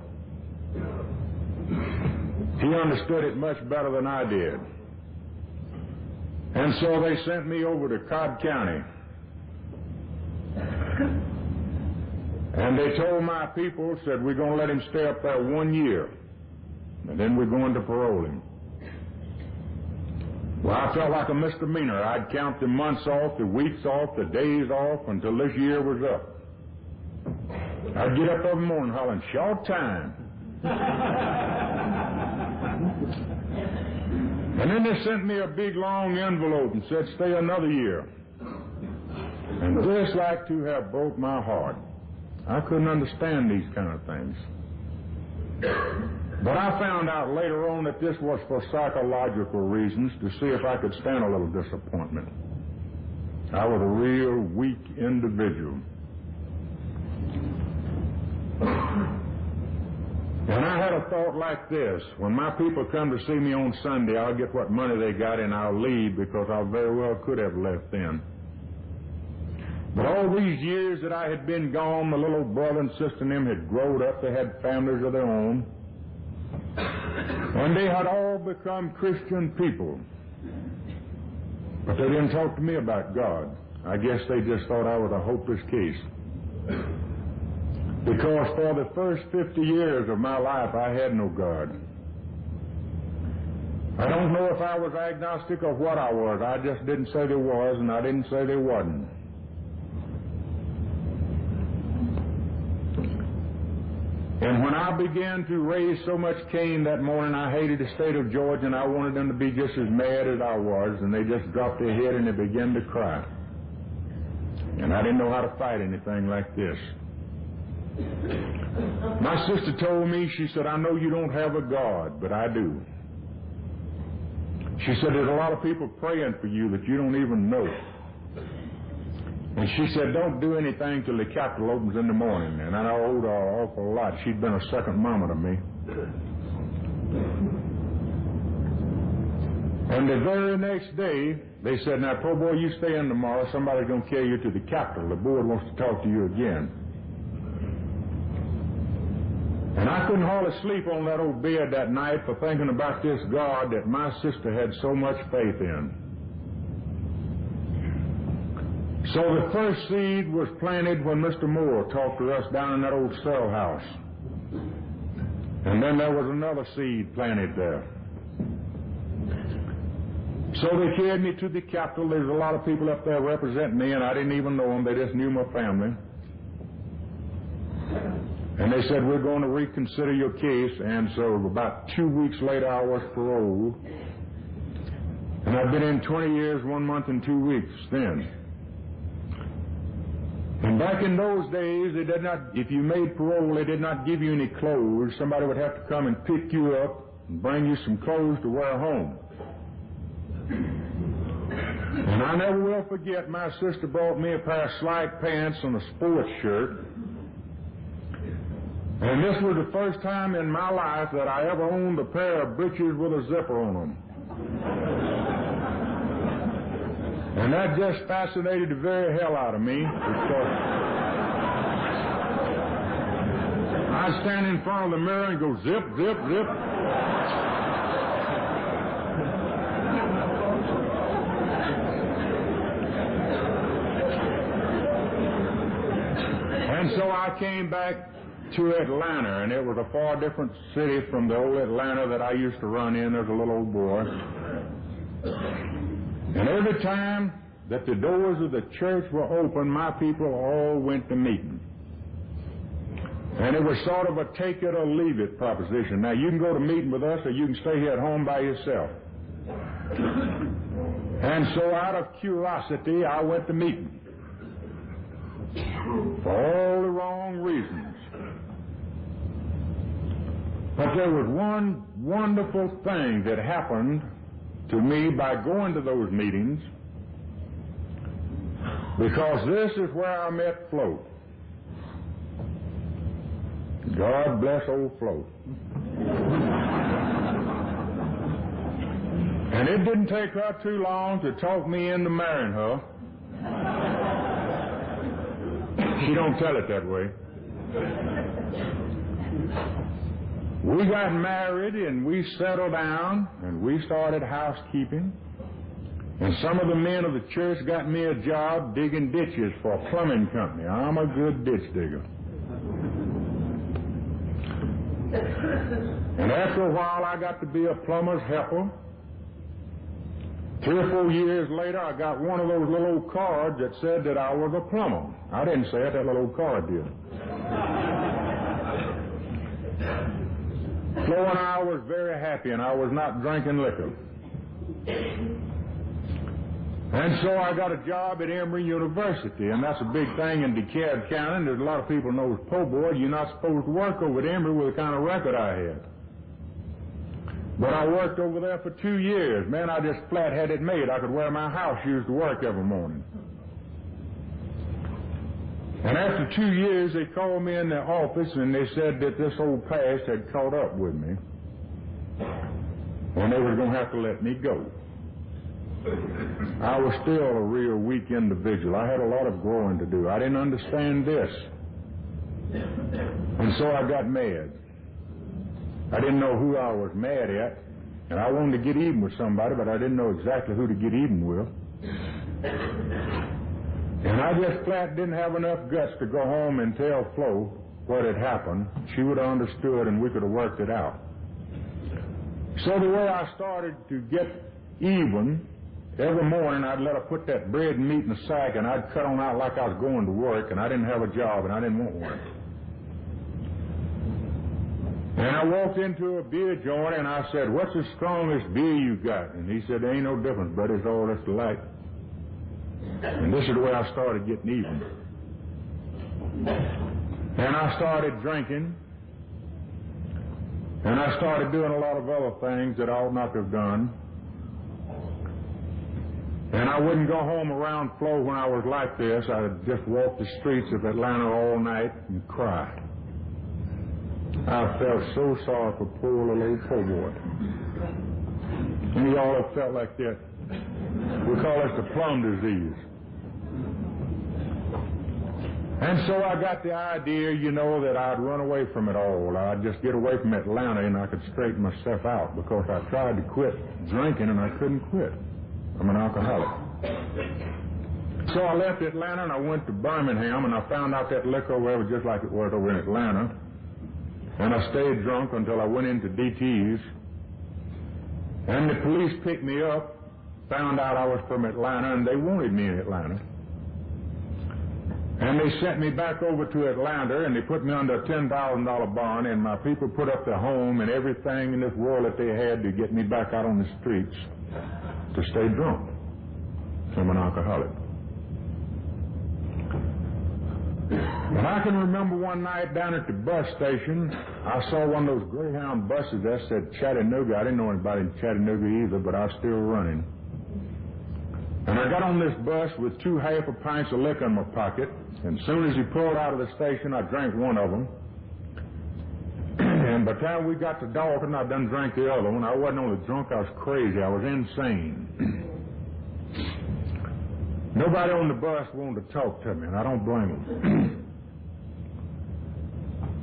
He understood it much better than I did. And so they sent me over to Cobb County. And they told my people, said, we're going to let him stay up there 1 year, and then we're going to parole him. Well, I felt like a misdemeanor. I'd count the months off, the weeks off, the days off, until this year was up. I'd get up every morning hollering, short time. And then they sent me a big long envelope and said, stay another year. And this like to have broke my heart. I couldn't understand these kind of things. But I found out later on that this was for psychological reasons, to see if I could stand a little disappointment. I was a real weak individual. And I had a thought like this: when my people come to see me on Sunday, I'll get what money they got and I'll leave, because I very well could have left then. But all these years that I had been gone, my little brother and sister and them had grown up. They had families of their own. And they had all become Christian people. But they didn't talk to me about God. I guess they just thought I was a hopeless case. Because for the first 50 years of my life, I had no God. I don't know if I was agnostic or what I was. I just didn't say there was, and I didn't say there wasn't. And when I began to raise so much Cain that morning, I hated the state of Georgia, and I wanted them to be just as mad as I was, and they just dropped their head and they began to cry. And I didn't know how to fight anything like this. My sister told me, she said, I know you don't have a God, but I do. She said, there's a lot of people praying for you that you don't even know. And she said, don't do anything till the Capitol opens in the morning. And I owed her an awful lot. She'd been a second mama to me. And the very next day, they said, now, poor boy, you stay in tomorrow. Somebody's going to carry you to the Capitol. The board wants to talk to you again. And I couldn't hardly sleep on that old bed that night for thinking about this God that my sister had so much faith in. So the first seed was planted when Mr. Moore talked to us down in that old cell house. And then there was another seed planted there. So they carried me to the Capitol. There's a lot of people up there representing me, and I didn't even know them. They just knew my family. And they said, we're going to reconsider your case. And so about 2 weeks later, I was paroled. And I've been in 20 years, 1 month, and 2 weeks then. And back in those days, they did not, if you made parole, they did not give you any clothes. Somebody would have to come and pick you up and bring you some clothes to wear home. And I never will forget, my sister brought me a pair of slack pants and a sports shirt. And this was the first time in my life that I ever owned a pair of breeches with a zipper on them. And that just fascinated the very hell out of me, because I'd stand in front of the mirror and go zip, zip, zip. And so I came back to Atlanta, and it was a far different city from the old Atlanta that I used to run in as a little old boy. And every time that the doors of the church were open, my people all went to meeting. And it was sort of a take it or leave it proposition. Now, you can go to meeting with us, or you can stay here at home by yourself. And so out of curiosity, I went to meeting. For all the wrong reasons. But there was one wonderful thing that happened to me by going to those meetings, because this is where I met Flo. God bless old Flo. And it didn't take her too long to talk me into marrying her. She don't tell it that way. We got married and we settled down and we started housekeeping. And some of the men of the church got me a job digging ditches for a plumbing company. I'm a good ditch digger. And after a while, I got to be a plumber's helper. 3 or 4 years later, I got one of those little old cards that said that I was a plumber. I didn't say it, that little old card did. Flo and I was very happy, and I was not drinking liquor. And so I got a job at Emory University, and that's a big thing in DeKalb County. There's a lot of people know as po' boy, you're not supposed to work over at Emory with the kind of record I had. But I worked over there for 2 years. Man, I just flat had it made. I could wear my house shoes to work every morning. And after 2 years, they called me in the office, and they said that this old past had caught up with me, and they were going to have to let me go. I was still a real weak individual. I had a lot of growing to do. I didn't understand this. And so I got mad. I didn't know who I was mad at, and I wanted to get even with somebody, but I didn't know exactly who to get even with. And I just flat didn't have enough guts to go home and tell Flo what had happened. She would have understood, and we could have worked it out. So the way I started to get even, every morning I'd let her put that bread and meat in a sack, and I'd cut on out like I was going to work, and I didn't have a job, and I didn't want one. And I walked into a beer joint, and I said, "What's the strongest beer you got?" And he said, "There ain't no difference, buddy. It's all that's alike." And this is the way I started getting even. And I started drinking, and I started doing a lot of other things that I ought not to have done. And I wouldn't go home around Flo when I was like this. I'd just walk the streets of Atlanta all night and cry. I felt so sorry for poor little old po' boy. And y'all have felt like that. We call this the plum disease. And so I got the idea, you know, that I'd run away from it all. I'd just get away from Atlanta and I could straighten myself out, because I tried to quit drinking and I couldn't quit. I'm an alcoholic. So I left Atlanta and I went to Birmingham, and I found out that liquor over there was just like it was over in Atlanta. And I stayed drunk until I went into DT's. And the police picked me up, found out I was from Atlanta, and they wanted me in Atlanta. And they sent me back over to Atlanta, and they put me under a $10,000 bond, and my people put up their home and everything in this world that they had to get me back out on the streets to stay drunk. I'm an alcoholic. And I can remember one night down at the bus station, I saw one of those Greyhound buses that said Chattanooga. I didn't know anybody in Chattanooga either, but I was still running. And I got on this bus with 2 half pints of liquor in my pocket, and as soon as he pulled out of the station, I drank one of them. And by the time we got to Dalton, I done drank the other one. I wasn't only drunk, I was crazy. I was insane. Nobody on the bus wanted to talk to me, and I don't blame them.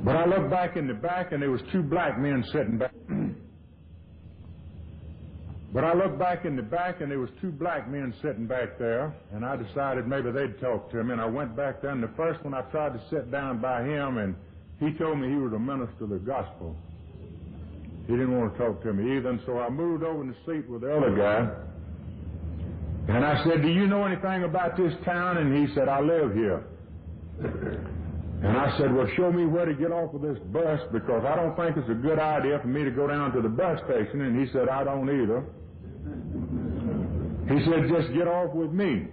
But I looked back in the back, and there was 2 black men sitting back. But I looked back in the back, and there was 2 black men sitting back there, and I decided maybe they'd talk to me, and I went back there, and the first one I tried to sit down by him, and he told me he was a minister of the gospel. He didn't want to talk to me either, and so I moved over in the seat with the other guy, and I said, "Do you know anything about this town?" And he said, "I live here." And I said, "Well, show me where to get off of this bus, because I don't think it's a good idea for me to go down to the bus station." And he said, "I don't either." He said, "Just get off with me."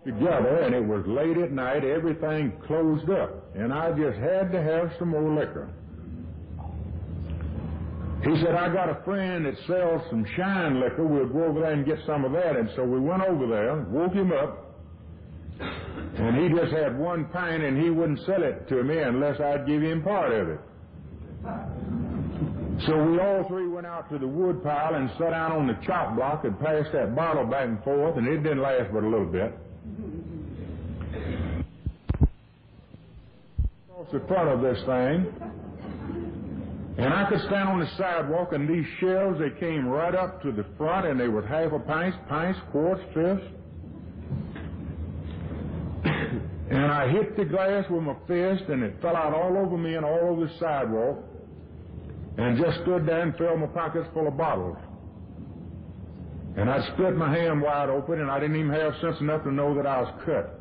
Together, and it was late at night, everything closed up, and I just had to have some more liquor. He said, "I got a friend that sells some shine liquor. We'll go over there and get some of that." And so we went over there, woke him up, and he just had 1 pint, and he wouldn't sell it to me unless I'd give him part of it. So we all 3 went out to the wood pile and sat down on the chop block and passed that bottle back and forth, and it didn't last but a little bit. Across the front of this thing, and I could stand on the sidewalk, and these shells, they came right up to the front, and they was half a pint, quarts, fifths. And I hit the glass with my fist, and it fell out all over me and all over the sidewalk, and just stood there and filled my pockets full of bottles. And I split my hand wide open, and I didn't even have sense enough to know that I was cut.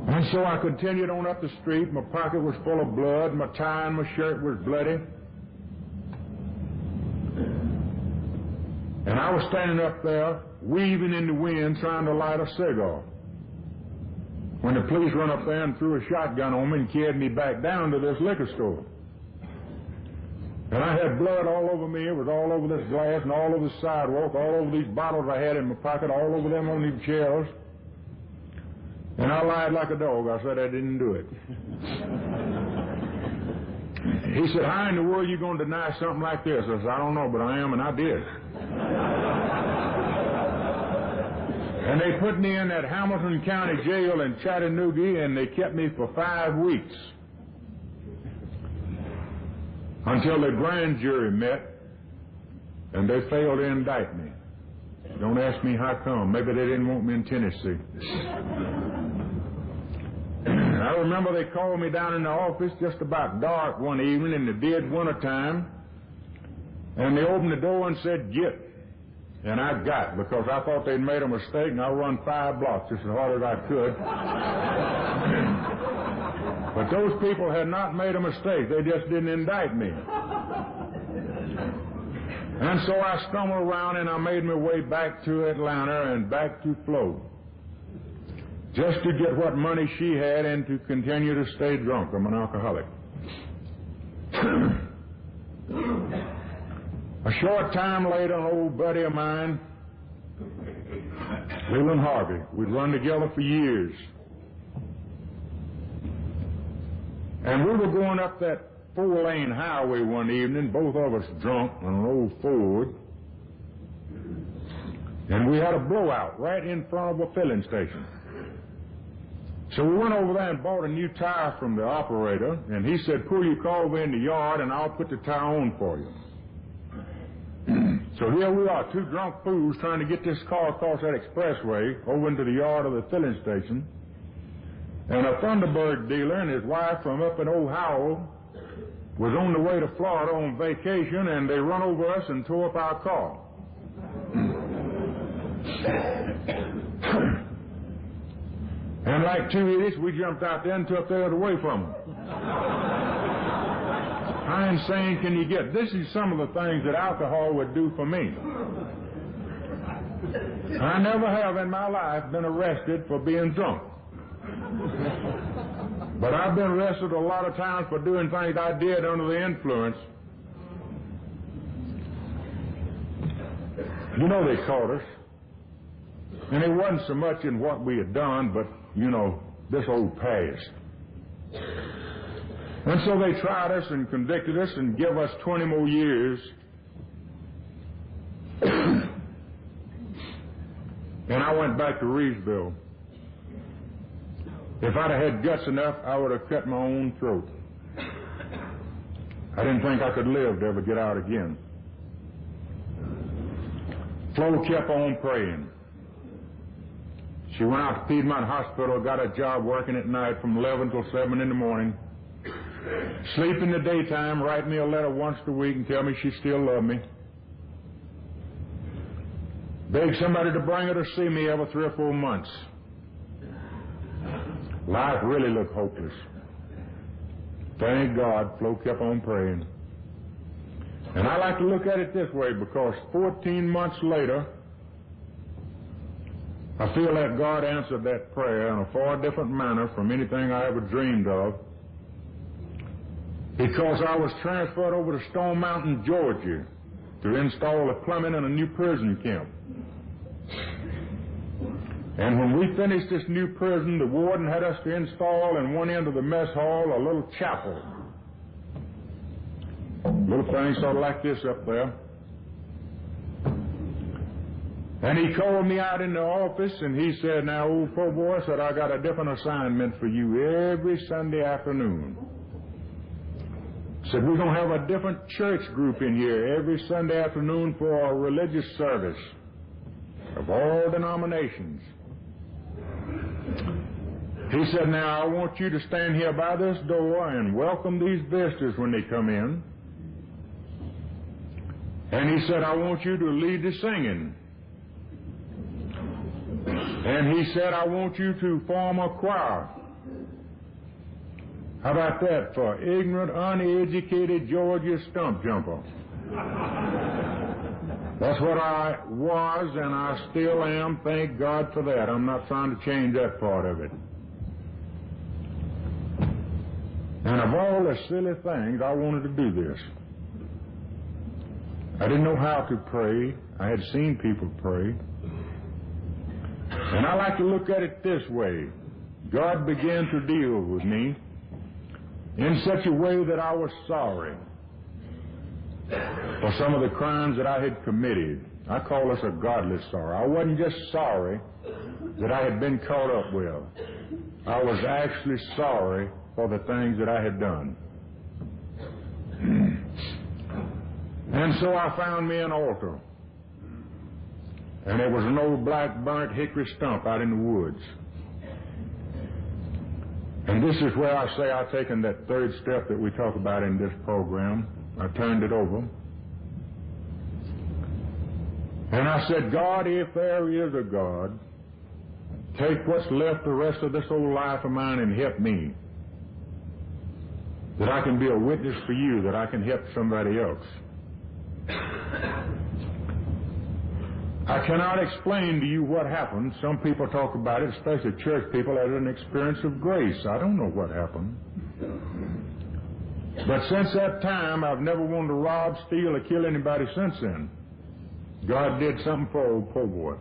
And so I continued on up the street. My pocket was full of blood. My tie and my shirt was bloody. And I was standing up there, weaving in the wind, trying to light a cigar, when the police run up there and threw a shotgun on me and carried me back down to this liquor store. And I had blood all over me. It was all over this glass and all over the sidewalk, all over these bottles I had in my pocket, all over them on these shelves. And I lied like a dog. I said I didn't do it. He said, how in the world are you going to deny something like this? I said, I don't know, but I am, and I did. And they put me in that Hamilton County Jail in Chattanooga, and they kept me for 5 weeks until the grand jury met, and they failed to indict me. Don't ask me how come. Maybe they didn't want me in Tennessee. I remember they called me down in the office just about dark one evening in the dead winter time, and they opened the door and said, get. And I got, because I thought they'd made a mistake, and I run 5 blocks just as hard as I could. But those people had not made a mistake. They just didn't indict me. And so I stumbled around, and I made my way back to Atlanta and back to Flo, just to get what money she had and to continue to stay drunk. I'm an alcoholic. A short time later, an old buddy of mine, Leland Harvey, we'd run together for years. And we were going up that 4-lane highway one evening, both of us drunk, on an old Ford. And we had a blowout right in front of a filling station. So we went over there and bought a new tire from the operator, and he said, pull your car over in the yard and I'll put the tire on for you. So here we are, 2 drunk fools trying to get this car across that expressway over into the yard of the filling station. And a Thunderbird dealer and his wife from up in Ohio was on the way to Florida on vacation, and they run over us and tore up our car. And like 2 idiots, we jumped out there and took theirs away from them. How insane can you get? This is some of the things that alcohol would do for me. I never have in my life been arrested for being drunk. But I've been arrested a lot of times for doing things I did under the influence. You know, they caught us. And it wasn't so much in what we had done, but, you know, this old past. And so they tried us and convicted us and gave us 20 more years. And I went back to Reedsville. If I'd have had guts enough, I would have cut my own throat. I didn't think I could live to ever get out again. Flo kept on praying. She went out to Piedmont Hospital, got a job working at night from 11 till 7 in the morning. Sleep in the daytime, write me a letter once a week and tell me she still loved me. Beg somebody to bring her to see me every 3 or 4 months. Life really looked hopeless. Thank God, Flo kept on praying. And I like to look at it this way, because 14 months later, I feel that God answered that prayer in a far different manner from anything I ever dreamed of, because I was transferred over to Stone Mountain, Georgia, to install the plumbing in a new prison camp. And when we finished this new prison, the warden had us to install in one end of the mess hall a little chapel. Little thing sort of like this up there. And he called me out in the office, and he said, now, old po' boy, said, I got a different assignment for you every Sunday afternoon. Said, we're going to have a different church group in here every Sunday afternoon for our religious service of all denominations. He said, now, I want you to stand here by this door and welcome these visitors when they come in. And he said, I want you to lead the singing. And he said, I want you to form a choir. How about that for ignorant, uneducated Georgia stump jumper? That's what I was, and I still am. Thank God for that. I'm not trying to change that part of it. And of all the silly things, I wanted to do this. I didn't know how to pray. I had seen people pray. And I like to look at it this way. God began to deal with me in such a way that I was sorry for some of the crimes that I had committed. I call this a godly sorrow. I wasn't just sorry that I had been caught up with. I was actually sorry for the things that I had done. And so I found me an altar. And there was an old black burnt hickory stump out in the woods. And this is where I say I've taken that third step that we talk about in this program. I turned it over. And I said, God, if there is a God, take what's left the rest of this old life of mine and help me. That I can be a witness for you, that I can help somebody else. I cannot explain to you what happened. Some people talk about it, especially church people, as an experience of grace. I don't know what happened. But since that time, I've never wanted to rob, steal, or kill anybody since then. God did something for old po' boy.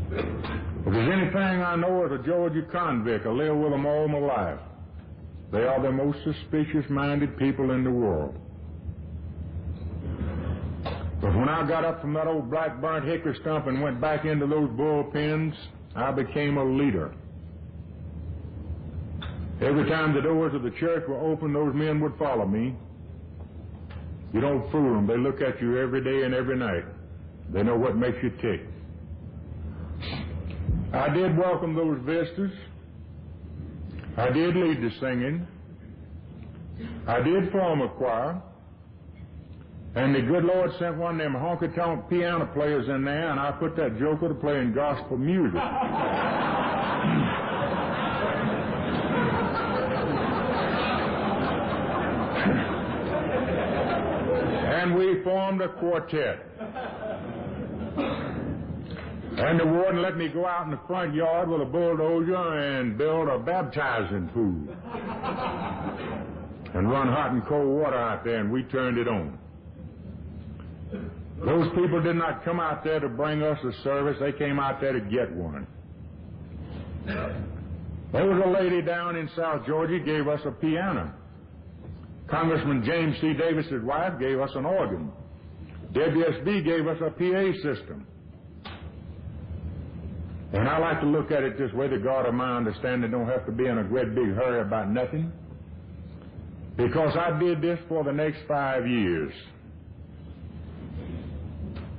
If there's anything I know as a Georgia convict, I live with them all my life. They are the most suspicious-minded people in the world. But when I got up from that old black burnt hickory stump and went back into those bullpens, I became a leader. Every time the doors of the church were open, those men would follow me. You don't fool them. They look at you every day and every night. They know what makes you tick. I did welcome those visitors. I did lead the singing. I did form a choir. And the good Lord sent one of them honky-tonk piano players in there, and I put that joker to playing gospel music. And we formed a quartet. And the warden let me go out in the front yard with a bulldozer and build a baptizing pool. And run hot and cold water out there, and we turned it on. Those people did not come out there to bring us a service. They came out there to get one. There was a lady down in South Georgia gave us a piano. Congressman James C. Davis's wife gave us an organ. WSB gave us a PA system. And I like to look at it this way, that God of my understanding don't have to be in a great big hurry about nothing. Because I did this for the next 5 years.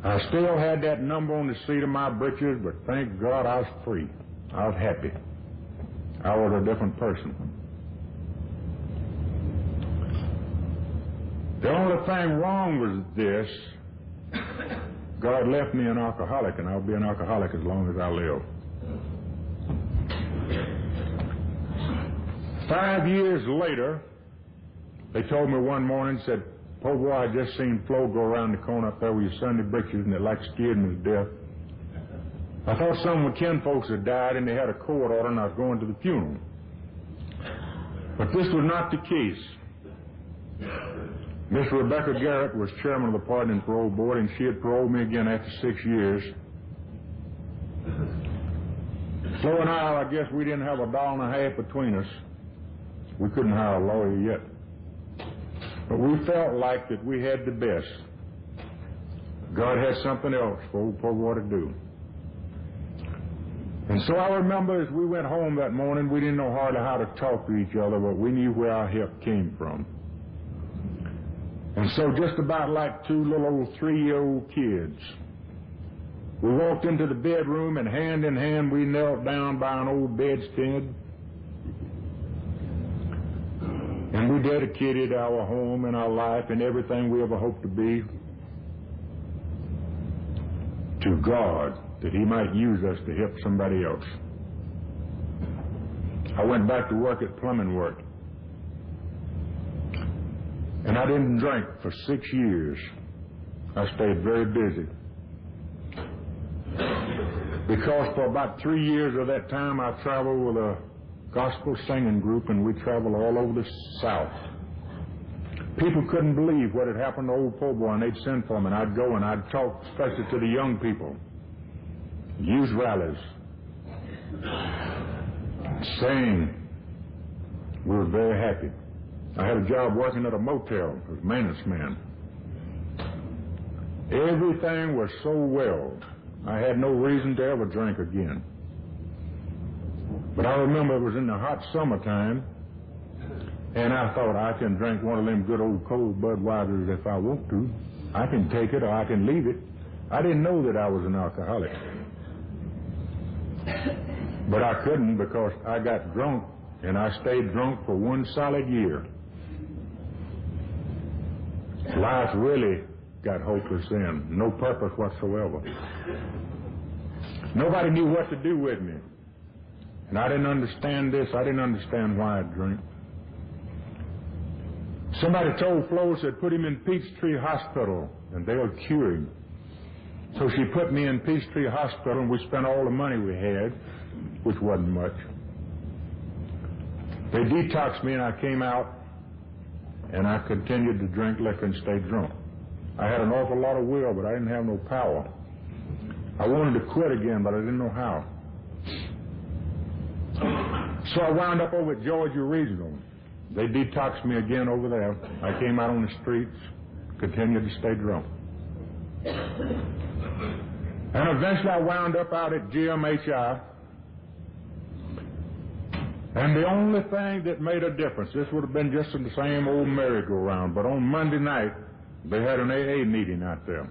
I still had that number on the seat of my britches, but thank God I was free. I was happy. I was a different person. The only thing wrong was this. God left me an alcoholic, and I'll be an alcoholic as long as I live. 5 years later, they told me one morning, said, "Po' boy, I just seen Flo go around the corner up there with your Sunday breeches, and it like scared me to death. I thought some of my kinfolks had died, and they had a court order, and I was going to the funeral." But this was not the case. Miss Rebecca Garrett was chairman of the Pardon and Parole Board, and she had paroled me again after 6 years. Flo and I guess we didn't have $1.50 between us. We couldn't hire a lawyer yet. But we felt like that we had the best. God had something else for old poor boy to do. And so I remember as we went home that morning, we didn't know hardly how to talk to each other, but we knew where our help came from. And so just about like two little old 3-year-old kids, we walked into the bedroom, and hand in hand we knelt down by an old bedstead, and we dedicated our home and our life and everything we ever hoped to be to God, that He might use us to help somebody else. I went back to work at plumbing work, and I didn't drink for 6 years. I stayed very busy. Because for about 3 years of that time, I traveled with a gospel singing group, and we traveled all over the South. People couldn't believe what had happened to old poor boy, and they'd send for me, and I'd go and I'd talk, especially to the young people, youth rallies, sing. We were very happy. I had a job working at a motel as maintenance man. Everything was so well, I had no reason to ever drink again. But I remember it was in the hot summertime, and I thought, I can drink one of them good old cold Budweisers if I want to. I can take it or I can leave it. I didn't know that I was an alcoholic. But I couldn't, because I got drunk, and I stayed drunk for 1 solid year. Life really got hopeless then, no purpose whatsoever. Nobody knew what to do with me. And I didn't understand this. I didn't understand why I drank. Somebody told Flo, said, put him in Peachtree Hospital, and they'll cure him. So she put me in Peachtree Hospital, and we spent all the money we had, which wasn't much. They detoxed me, and I came out, and I continued to drink liquor and stay drunk. I had an awful lot of will, but I didn't have no power. I wanted to quit again, but I didn't know how. So I wound up over at Georgia Regional. They detoxed me again over there. I came out on the streets, continued to stay drunk. And eventually I wound up out at GMHI. And the only thing that made a difference, this would have been just in the same old merry-go-round, but on Monday night, they had an AA meeting out there.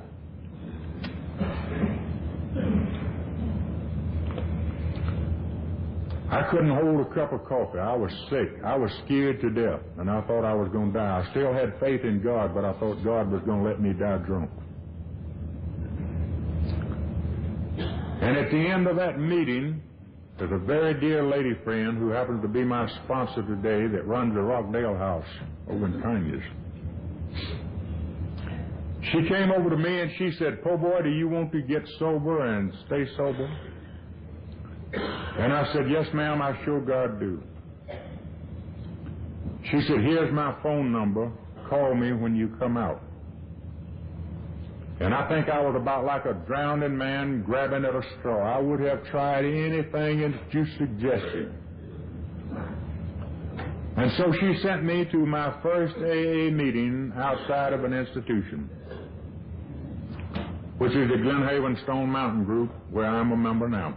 I couldn't hold a cup of coffee. I was sick. I was scared to death, and I thought I was going to die. I still had faith in God, but I thought God was going to let me die drunk. And at the end of that meeting, there's a very dear lady friend who happens to be my sponsor today that runs the Rockdale House over in Conyers. She came over to me and she said, "Po boy, do you want to get sober and stay sober?" And I said, "Yes, ma'am, I sure God do." She said, "Here's my phone number. Call me when you come out." And I think I was about like a drowning man grabbing at a straw. I would have tried anything that you suggested. And so she sent me to my first AA meeting outside of an institution, which is the Glen Haven Stone Mountain Group, where I'm a member now.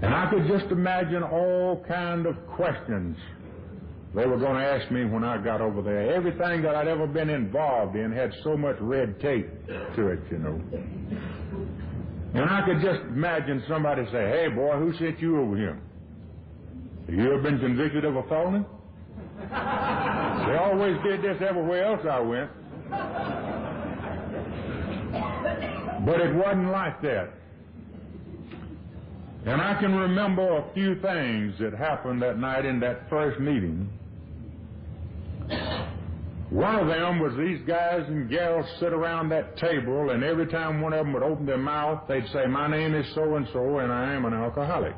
And I could just imagine all kind of questions they were going to ask me when I got over there. Everything that I'd ever been involved in had so much red tape to it, you know. And I could just imagine somebody say, "Hey, boy, who sent you over here? Have you ever been convicted of a felony?" They always did this everywhere else I went. But it wasn't like that. And I can remember a few things that happened that night in that first meeting. One of them was these guys and gals sit around that table, and every time one of them would open their mouth, they'd say, "My name is so-and-so, and I am an alcoholic."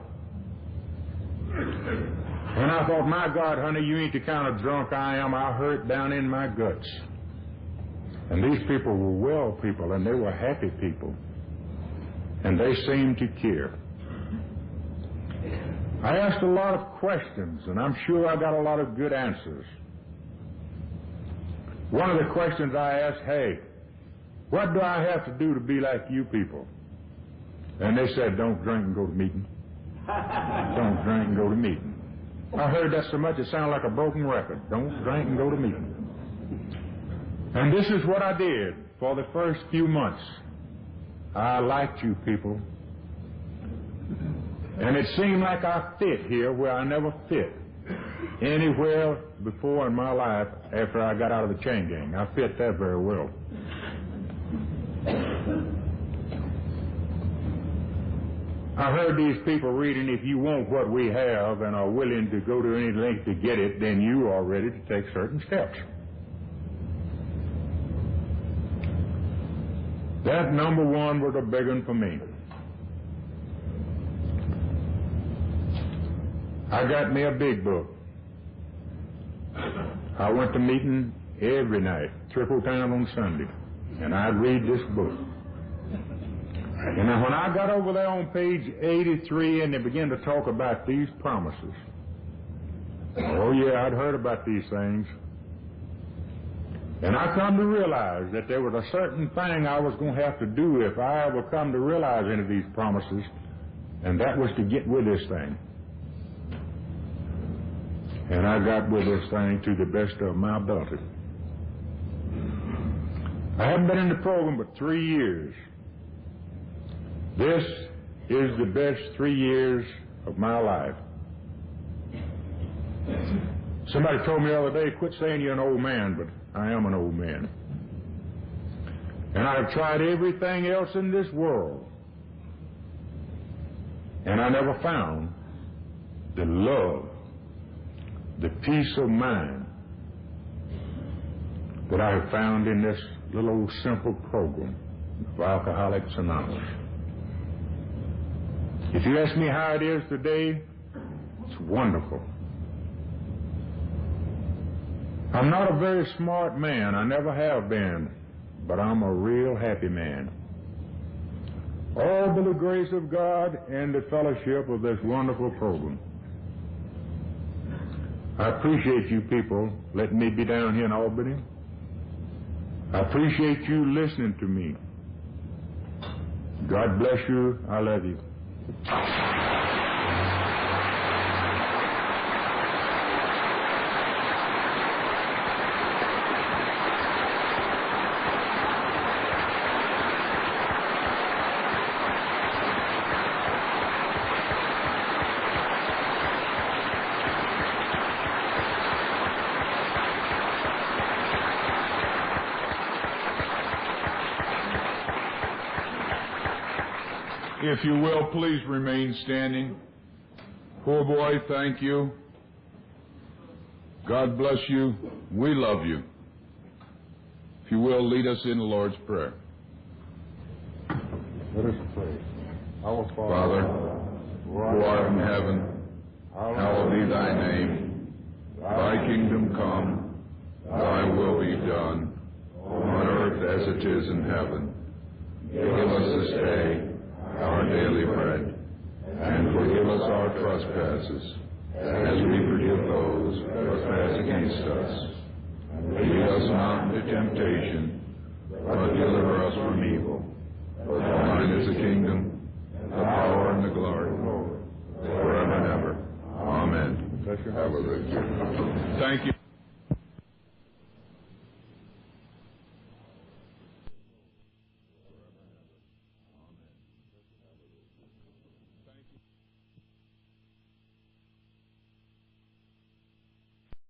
And I thought, my God, honey, you ain't the kind of drunk I am. I hurt down in my guts. And these people were well people, and they were happy people. And they seemed to care. I asked a lot of questions, and I'm sure I got a lot of good answers. One of the questions I asked, "Hey, what do I have to do to be like you people? And they said, don't drink and go to meeting. Don't drink and go to meeting. I heard that so much it sounded like a broken record. Don't drink and go to meeting. And this is what I did for the first few months. I liked you people. And it seemed like I fit here where I never fit anywhere before in my life after I got out of the chain gang. I fit that very well. I heard these people reading, if you want what we have and are willing to go to any length to get it, then you are ready to take certain steps. That number one was a big one for me. I got me a big book. I went to meeting every night, triple time on Sunday, and I'd read this book. And when I got over there on page 83 and they began to talk about these promises, oh yeah, I'd heard about these things. And I come to realize that there was a certain thing I was going to have to do if I ever come to realize any of these promises, and that was to get with this thing. And I got with this thing to the best of my ability. I haven't been in the program but 3 years. This is the best 3 years of my life. Somebody told me the other day, quit saying you're an old man, but I am an old man. And I've tried everything else in this world, and I never found the love, the peace of mind that I have found in this little old simple program of Alcoholics Anonymous. If you ask me how it is today, it's wonderful. I'm not a very smart man, I never have been, but I'm a real happy man. All by the grace of God and the fellowship of this wonderful program. I appreciate you people letting me be down here in Albany. I appreciate you listening to me. God bless you. I love you. If you will, please remain standing. Poor boy, thank you. God bless you. We love you. If you will, lead us in the Lord's Prayer. Let us pray. Our Father, who art in heaven, hallowed be thy name. Thy kingdom come, thy will be done, on earth as it is in heaven. Give us this day our daily bread, and forgive us our trespasses, as we forgive those who trespass against us. Lead us not into temptation, but deliver